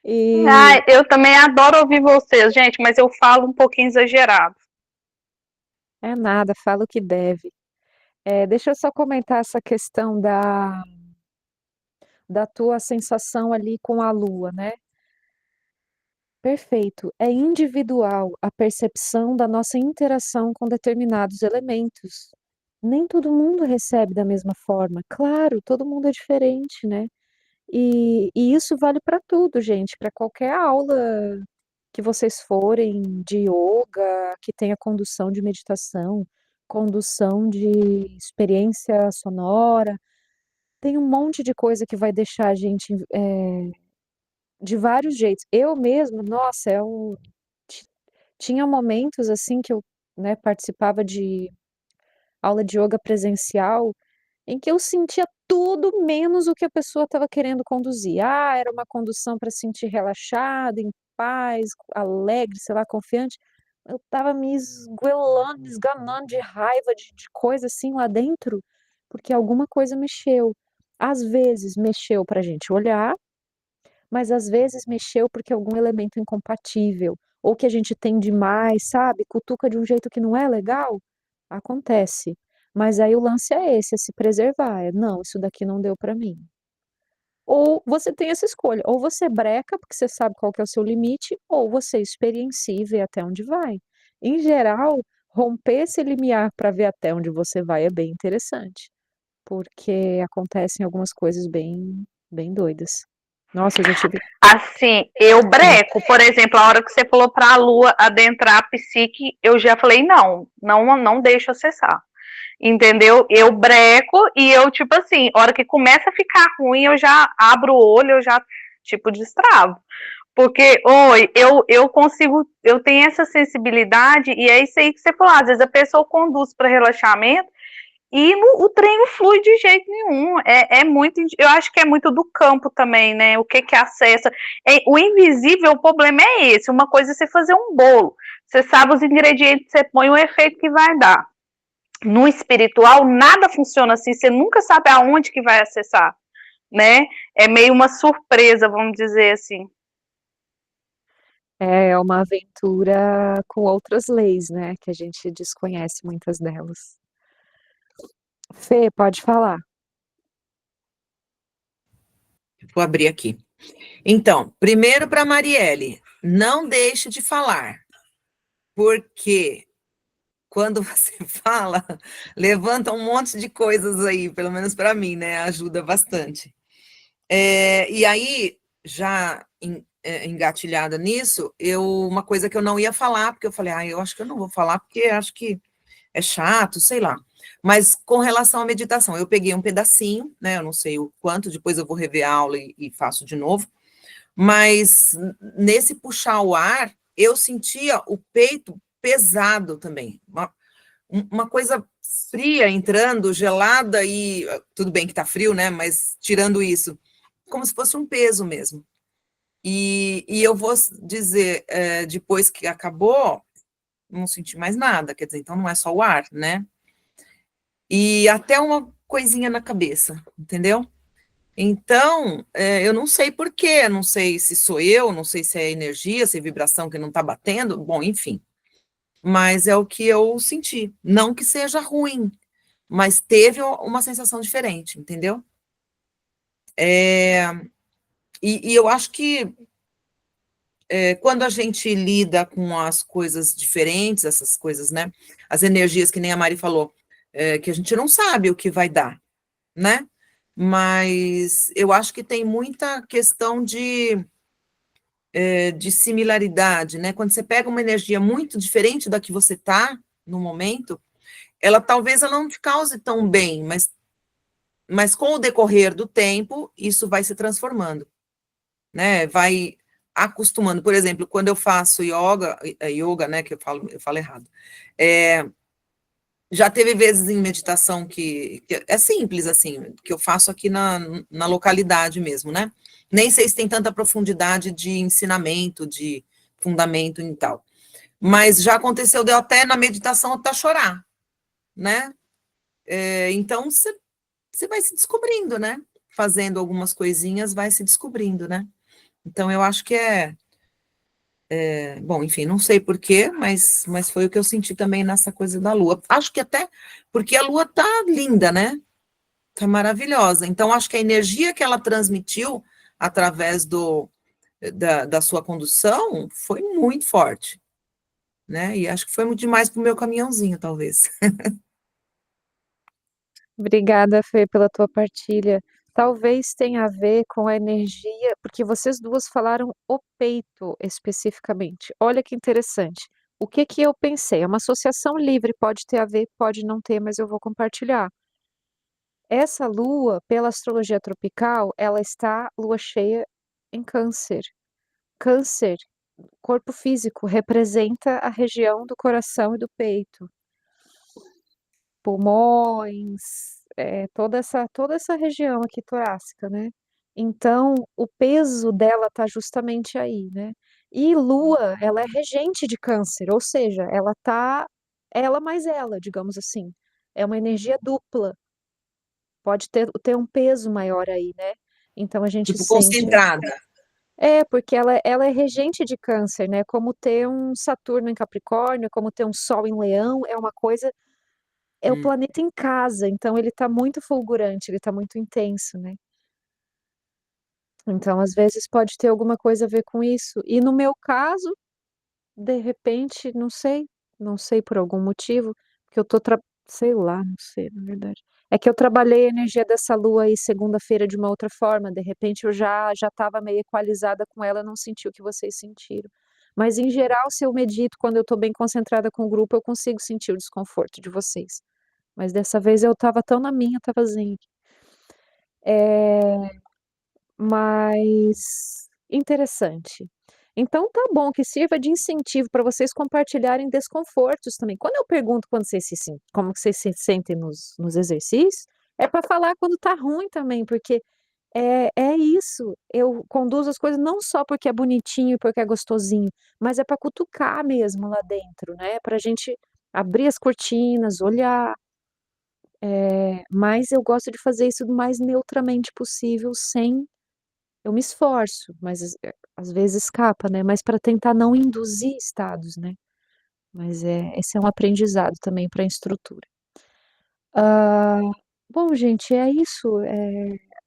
E Eu também adoro ouvir vocês, gente, mas eu falo um pouquinho exagerado. é nada, fala o que deve. Deixa eu só comentar essa questão da tua sensação ali com a lua, né? Perfeito. É individual a percepção da nossa interação com determinados elementos. Nem todo mundo recebe da mesma forma. Claro, todo mundo é diferente, né? E isso vale para tudo, gente, para qualquer aula que vocês forem de yoga, que tenha condução de meditação, condução de experiência sonora, tem um monte de coisa que vai deixar a gente de vários jeitos. Eu mesma, nossa, tinha momentos assim que eu, né, participava de aula de yoga presencial em que eu sentia tudo menos o que a pessoa estava querendo conduzir. Ah, era uma condução para sentir relaxada, em paz, alegre, sei lá, confiante. Eu estava me esgoelando, me esganando de raiva, de coisa assim lá dentro, porque alguma coisa mexeu. Às vezes mexeu para a gente olhar, mas às vezes mexeu porque algum elemento incompatível, ou que a gente tem demais, sabe? Cutuca de um jeito que não é legal. Acontece. Mas aí o lance é esse, é se preservar. Não, isso daqui não deu para mim. Ou você tem essa escolha, ou você breca, porque você sabe qual que é o seu limite, ou você experiencia e vê até onde vai. Em geral, romper esse limiar para ver até onde você vai é bem interessante, porque acontecem algumas coisas bem doidas. Nossa, eu já tive. Assim, eu breco, por exemplo, a hora que você falou para a lua adentrar a psique, eu já falei, não deixa acessar. Entendeu? Eu breco e eu, tipo assim, a hora que começa a ficar ruim, eu já abro o olho, eu já, tipo, destravo. Porque, oi, eu consigo, eu tenho essa sensibilidade, e é isso aí que você falou, às vezes a pessoa conduz para relaxamento e o trem não flui de jeito nenhum. É muito, eu acho que é muito do campo também, né? O que acessa. O invisível, o problema é esse. Uma coisa é você fazer um bolo. Você sabe os ingredientes que você põe, o efeito que vai dar. No espiritual, nada funciona assim. Você nunca sabe aonde que vai acessar, né? É meio uma surpresa, vamos dizer assim. É uma aventura com outras leis, né? Que a gente desconhece muitas delas. Fê, pode falar. Vou abrir aqui. Então, primeiro para Marielle, não deixe de falar, porque quando você fala, levanta um monte de coisas aí, pelo menos para mim, né? Ajuda bastante. E aí, já engatilhada nisso, uma coisa que eu não ia falar, porque eu falei, eu acho que eu não vou falar, porque acho que é chato, sei lá. Mas com relação à meditação, eu peguei um pedacinho, né? Eu não sei o quanto, depois eu vou rever a aula e faço de novo. Mas nesse puxar o ar, eu sentia o peito pesado também. Uma coisa fria entrando, gelada, e tudo bem que tá frio, né? Mas tirando isso, como se fosse um peso mesmo. E eu vou dizer, depois que acabou, não senti mais nada, quer dizer, então não é só o ar, né? E até uma coisinha na cabeça, entendeu? Então, eu não sei por quê, não sei se sou eu, não sei se é energia, se é vibração que não está batendo, bom, enfim. Mas é o que eu senti. Não que seja ruim, mas teve uma sensação diferente, entendeu? E eu acho que quando a gente lida com as coisas diferentes, essas coisas, né? As energias, que nem a Mari falou, que a gente não sabe o que vai dar, né? Mas eu acho que tem muita questão de similaridade, né? Quando você pega uma energia muito diferente da que você está no momento, talvez ela não te cause tão bem, mas com o decorrer do tempo, isso vai se transformando, né? Vai acostumando. Por exemplo, quando eu faço yoga, né? Que eu falo errado. Já teve vezes em meditação que é simples, assim, que eu faço aqui na localidade mesmo, né? Nem sei se tem tanta profundidade de ensinamento, de fundamento e tal. Mas já aconteceu de eu até na meditação até chorar, né? Então, você vai se descobrindo, né? Fazendo algumas coisinhas, vai se descobrindo, né? Então, eu acho que bom, enfim, não sei porquê, mas foi o que eu senti também nessa coisa da Lua. Acho que até porque a Lua tá linda, né? Tá maravilhosa. Então, acho que a energia que ela transmitiu através da sua condução foi muito forte, né? E acho que foi muito demais para o meu caminhãozinho, talvez. Obrigada, Fê, pela tua partilha. Talvez tenha a ver com a energia, porque vocês duas falaram o peito especificamente. Olha que interessante. O que que eu pensei? É uma associação livre, pode ter a ver, pode não ter, mas eu vou compartilhar. Essa lua, pela astrologia tropical, ela está lua cheia em Câncer. Câncer, corpo físico, representa a região do coração e do peito. Pulmões, toda essa região aqui torácica, né? Então, o peso dela tá justamente aí, né? E Lua, ela é regente de Câncer, ou seja, ela tá ela mais ela, digamos assim. É uma energia dupla, pode ter um peso maior aí, né? Então a gente Tipo, sente. concentrada. Porque ela é regente de Câncer, né? Como ter um Saturno em Capricórnio, como ter um Sol em Leão, é uma coisa. É o planeta em casa, então ele tá muito fulgurante, ele tá muito intenso, né? Então, às vezes, pode ter alguma coisa a ver com isso. E no meu caso, de repente, não sei por algum motivo, porque eu tô, sei lá, não sei, na verdade. É que eu trabalhei a energia dessa lua aí segunda-feira de uma outra forma, de repente eu já estava meio equalizada com ela, não senti o que vocês sentiram. Mas, em geral, se eu medito, quando eu tô bem concentrada com o grupo, eu consigo sentir o desconforto de vocês. Mas dessa vez eu estava tão na minha, estava zen. Mas interessante. Então tá bom que sirva de incentivo para vocês compartilharem desconfortos também. Quando eu pergunto quando vocês como vocês se sentem nos exercícios, é para falar quando tá ruim também, porque é isso, eu conduzo as coisas não só porque é bonitinho e porque é gostosinho, mas é para cutucar mesmo lá dentro, né, pra gente abrir as cortinas, olhar, mas eu gosto de fazer isso do mais neutramente possível, sem eu me esforço, mas às vezes escapa, né, mas para tentar não induzir estados, né, mas esse é um aprendizado também para a instrutora. Ah, bom gente, é isso,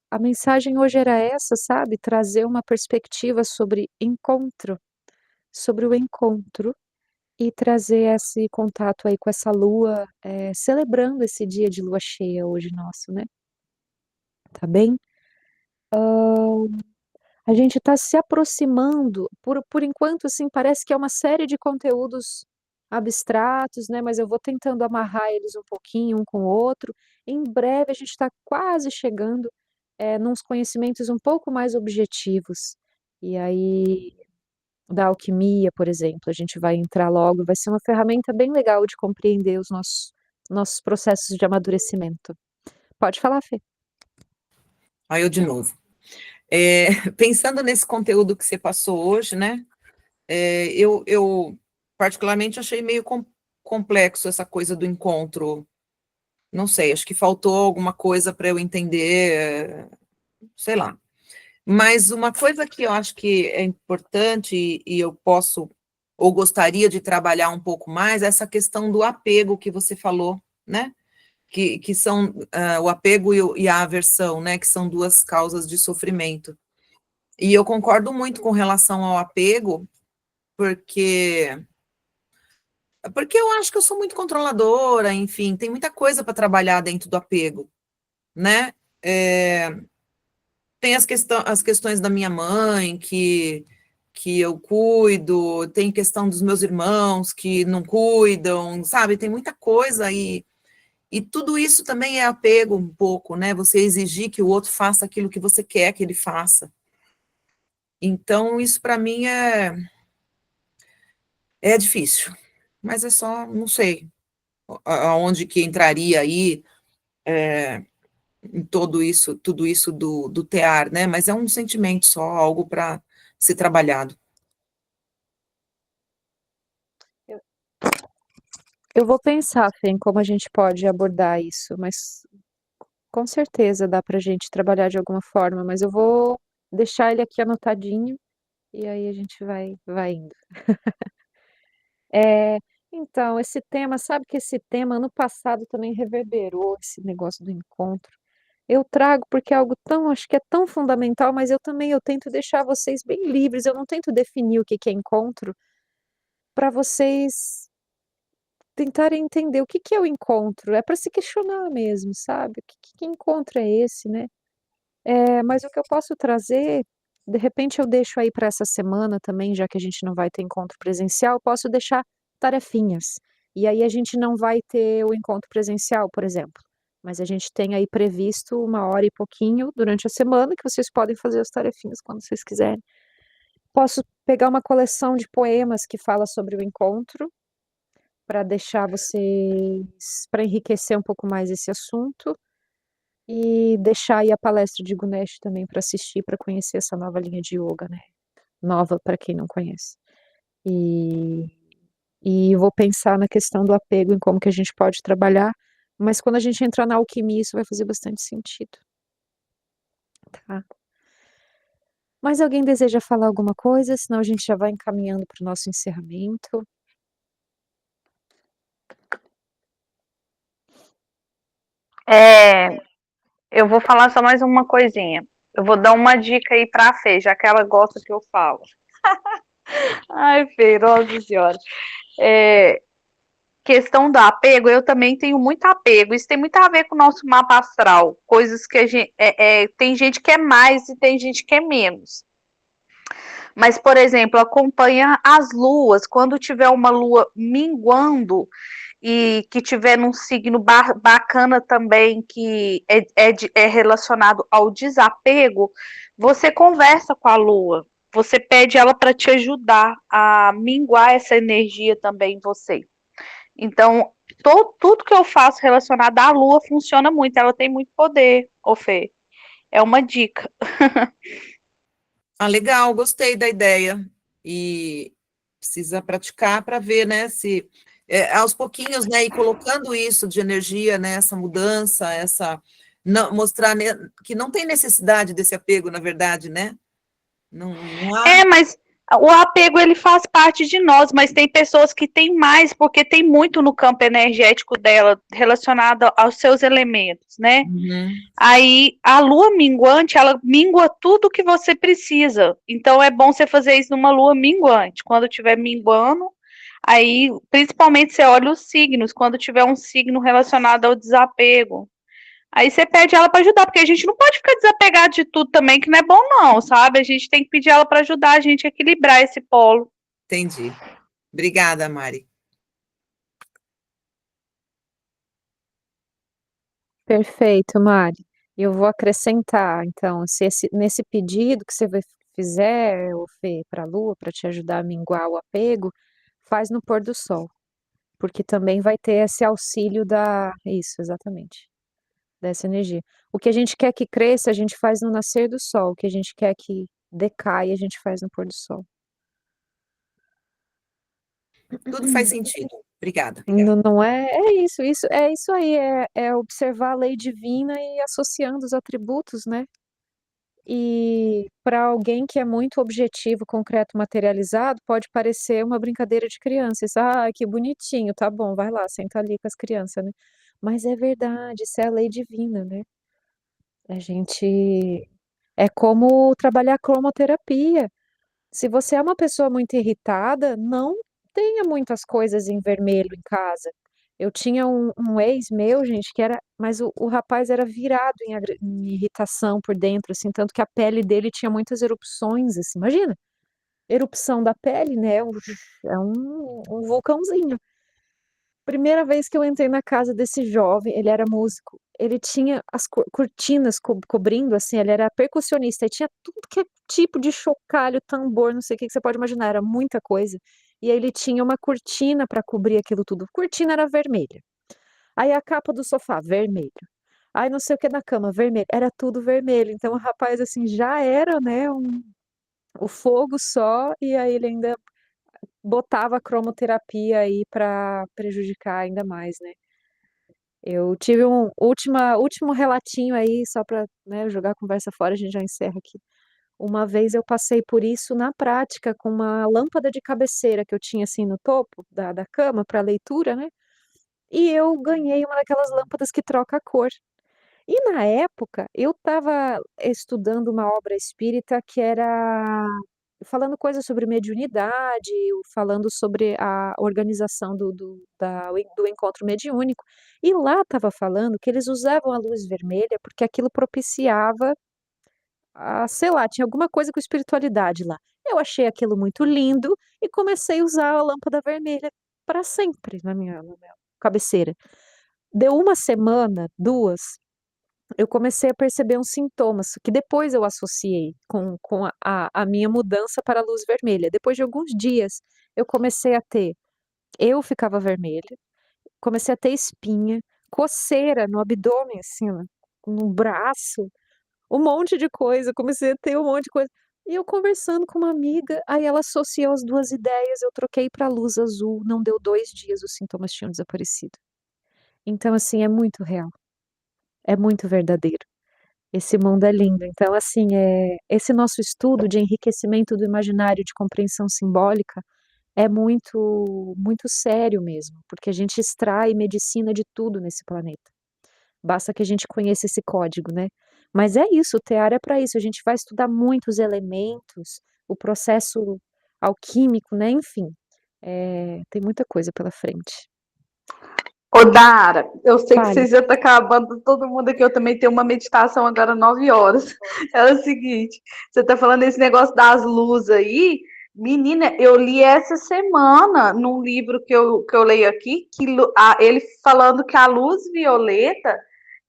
a mensagem hoje era essa, sabe, trazer uma perspectiva sobre o encontro e trazer esse contato aí com essa lua, celebrando esse dia de lua cheia hoje nosso, né, tá bem? A gente está se aproximando, por enquanto, assim, parece que é uma série de conteúdos abstratos, né, mas eu vou tentando amarrar eles um pouquinho, um com o outro. Em breve a gente está quase chegando, nuns conhecimentos um pouco mais objetivos. E aí, da alquimia, por exemplo, a gente vai entrar logo, vai ser uma ferramenta bem legal de compreender os nossos processos de amadurecimento. Pode falar, Fê. Aí eu de novo. Pensando nesse conteúdo que você passou hoje, né? Eu particularmente achei meio complexo essa coisa do encontro. Não sei, acho que faltou alguma coisa para eu entender, sei lá. Mas uma coisa que eu acho que é importante e eu posso ou gostaria de trabalhar um pouco mais é essa questão do apego que você falou, né? Que são o apego e a aversão, né? Que são duas causas de sofrimento. E eu concordo muito com relação ao apego, porque eu acho que eu sou muito controladora, enfim, tem muita coisa para trabalhar dentro do apego, né? Tem as questões da minha mãe, que eu cuido, tem questão dos meus irmãos que não cuidam, sabe? Tem muita coisa aí. E tudo isso também é apego um pouco, né? Você exigir que o outro faça aquilo que você quer que ele faça. Então, isso para mim é difícil. Mas é só, não sei, aonde que entraria aí em tudo isso do tear, né? Mas é um sentimento só, algo para ser trabalhado. Eu vou pensar, Fê, em como a gente pode abordar isso, mas com certeza dá pra gente trabalhar de alguma forma, mas eu vou deixar ele aqui anotadinho e aí a gente vai indo. É, então, esse tema, sabe que esse tema ano passado também reverberou esse negócio do encontro. Eu trago porque é algo tão, acho que é tão fundamental, mas eu tento deixar vocês bem livres, eu não tento definir o que que é encontro, para vocês tentarem entender o que que é o encontro, é para se questionar mesmo, sabe? Que encontro é esse, né? Mas o que eu posso trazer, de repente eu deixo aí para essa semana também, já que a gente não vai ter encontro presencial, posso deixar tarefinhas. E aí a gente não vai ter o encontro presencial, por exemplo, mas a gente tem aí previsto 1 hora e pouquinho durante a semana que vocês podem fazer as tarefinhas quando vocês quiserem. Posso pegar uma coleção de poemas que fala sobre o encontro, para deixar vocês, para enriquecer um pouco mais esse assunto. E deixar aí a palestra de Gunesh também para assistir, para conhecer essa nova linha de yoga, né, nova para quem não conhece. E eu vou pensar na questão do apego, em como que a gente pode trabalhar, mas quando a gente entrar na alquimia, isso vai fazer bastante sentido, tá. Mais alguém deseja falar alguma coisa? Senão a gente já vai encaminhando para o nosso encerramento. Eu vou falar só mais uma coisinha. Eu vou dar uma dica aí para a Fê, já que ela gosta que eu falo. Ai, Fê, nossa senhora. Questão do apego, eu também tenho muito apego. Isso tem muito a ver com o nosso mapa astral. Coisas que a gente. Tem gente que é mais e tem gente que é menos. Mas, por exemplo, acompanha as luas. Quando tiver uma lua minguando e que tiver num signo bacana também, que é relacionado ao desapego, você conversa com a lua. você pede ela para te ajudar a minguar essa energia também em você. Então, tudo que eu faço relacionado à lua funciona muito, ela tem muito poder, ô Fê. É uma dica. Ah, legal, gostei da ideia. E precisa praticar para ver, né, se aos pouquinhos, né, e colocando isso de energia, né, essa mudança, mostrar, né, que não tem necessidade desse apego, na verdade, né? Não há. Mas o apego ele faz parte de nós, mas tem pessoas que têm mais, porque tem muito no campo energético dela relacionado aos seus elementos, né? Uhum. Aí a lua minguante, ela mingua tudo que você precisa. Então é bom você fazer isso numa lua minguante. Quando estiver minguando, aí principalmente você olha os signos, quando tiver um signo relacionado ao desapego. Aí você pede ela para ajudar, porque a gente não pode ficar desapegado de tudo também, que não é bom não, sabe? A gente tem que pedir ela para ajudar a gente a equilibrar esse polo. Entendi. Obrigada, Mari. Perfeito, Mari. Eu vou acrescentar, então, se nesse pedido que você fizer, ô Fê, para a Lua, para te ajudar a minguar o apego, faz no pôr do sol, porque também vai ter esse auxílio isso, exatamente, dessa energia. O que a gente quer que cresça, a gente faz no nascer do sol, o que a gente quer que decaia, a gente faz no pôr do sol. Tudo faz sentido. Obrigada. Não é, é isso aí, é observar a lei divina e associando os atributos, né? E para alguém que é muito objetivo, concreto, materializado, pode parecer uma brincadeira de criança. Isso, que bonitinho, tá bom, vai lá, senta ali com as crianças, né? Mas é verdade, isso é a lei divina, né? A gente é como trabalhar cromoterapia. Se você é uma pessoa muito irritada, não tenha muitas coisas em vermelho em casa. Eu tinha um ex meu, gente, mas o rapaz era virado em irritação por dentro, assim, tanto que a pele dele tinha muitas erupções, assim, imagina, erupção da pele, né, é um vulcãozinho. Primeira vez que eu entrei na casa desse jovem, ele era músico, ele tinha as cortinas cobrindo, assim, ele era percussionista, e tinha tudo que é tipo de chocalho, tambor, não sei o que que você pode imaginar, era muita coisa. E aí ele tinha uma cortina para cobrir aquilo tudo. A cortina era vermelha. Aí a capa do sofá, vermelho. Aí não sei o que na cama, vermelho. Era tudo vermelho. Então o rapaz, assim, já era, né, o fogo só, e aí ele ainda botava a cromoterapia aí para prejudicar ainda mais, né? Eu tive último relatinho aí, só para, né, jogar a conversa fora, a gente já encerra aqui. Uma vez eu passei por isso na prática com uma lâmpada de cabeceira que eu tinha assim no topo da cama para leitura, né? E eu ganhei uma daquelas lâmpadas que troca a cor. E na época eu estava estudando uma obra espírita que era falando coisas sobre mediunidade, falando sobre a organização do encontro mediúnico. E lá estava falando que eles usavam a luz vermelha porque aquilo propiciava sei lá, tinha alguma coisa com espiritualidade lá. Eu achei aquilo muito lindo e comecei a usar a lâmpada vermelha para sempre na minha cabeceira. Deu uma semana, duas, eu comecei a perceber uns sintomas que depois eu associei com a minha mudança para a luz vermelha. Depois de alguns dias, eu comecei a ter, eu ficava vermelha, comecei a ter espinha, coceira no abdômen, assim, ó, no braço, um monte de coisa, comecei a ter um monte de coisa. E eu conversando com uma amiga, aí ela associou as duas ideias, eu troquei para a luz azul, não deu 2 dias, os sintomas tinham desaparecido. Então, assim, é muito real, é muito verdadeiro. Esse mundo é lindo. Então, assim, esse nosso estudo de enriquecimento do imaginário de compreensão simbólica é muito, muito sério mesmo, porque a gente extrai medicina de tudo nesse planeta. Basta que a gente conheça esse código, né? Mas é isso, o TEAR é para isso. A gente vai estudar muitos elementos, o processo alquímico, né? Enfim, tem muita coisa pela frente. Ô, Dara, eu sei que Fale. você já tá acabando todo mundo aqui. Eu também tenho uma meditação agora 9 horas. É o seguinte, você tá falando esse negócio das luzes aí. Menina, eu li essa semana num livro que eu leio aqui, ele falando que a luz violeta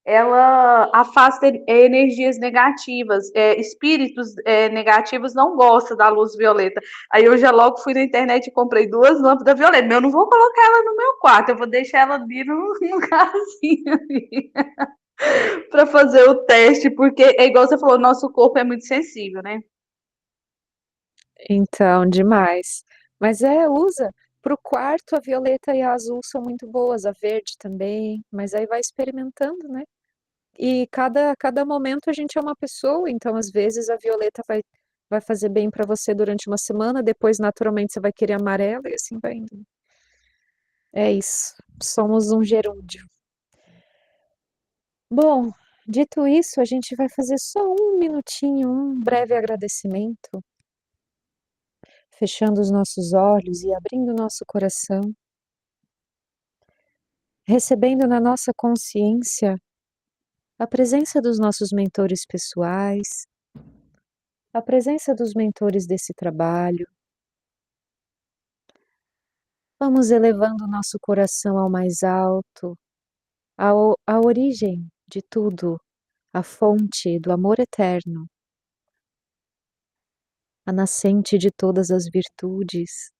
ela afasta energias negativas, espíritos negativos não gostam da luz violeta. Aí eu já logo fui na internet e comprei 2 lâmpadas violetas. Mas eu não vou colocar ela no meu quarto, eu vou deixar ela ali no casinho ali para fazer o teste, porque é igual você falou, nosso corpo é muito sensível, né? Então, demais. Mas usa. Para o quarto, a violeta e a azul são muito boas, a verde também, mas aí vai experimentando, né? E cada momento a gente é uma pessoa, então às vezes a violeta vai fazer bem para você durante uma semana, depois naturalmente você vai querer amarela e assim vai indo. É isso, somos um gerúndio. Bom, dito isso, a gente vai fazer só um minutinho, um breve agradecimento, fechando os nossos olhos e abrindo o nosso coração, recebendo na nossa consciência a presença dos nossos mentores pessoais, a presença dos mentores desse trabalho. Vamos elevando o nosso coração ao mais alto, à origem de tudo, a fonte do amor eterno, a nascente de todas as virtudes.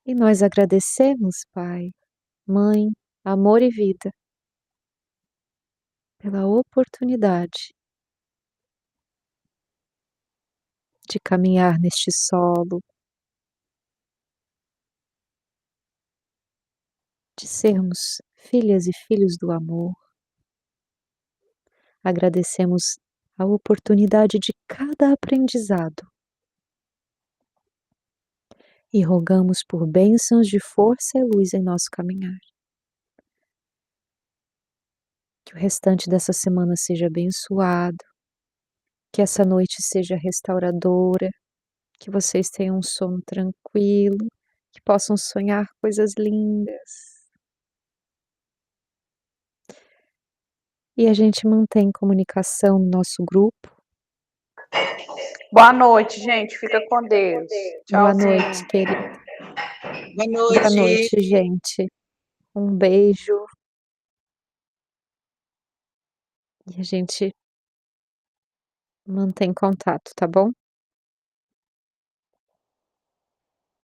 E nós agradecemos, Pai, Mãe, amor e vida, pela oportunidade de caminhar neste solo, de sermos filhas e filhos do amor. Agradecemos a oportunidade de cada aprendizado e rogamos por bênçãos de força e luz em nosso caminhar. Que o restante dessa semana seja abençoado, que essa noite seja restauradora, que vocês tenham um sono tranquilo, que possam sonhar coisas lindas. E a gente mantém comunicação no nosso grupo. Boa noite, gente. Fica com Deus. Boa Tchauzinho. noite, querida. Boa Boa noite. noite, gente. Um beijo. E a gente mantém contato, tá bom?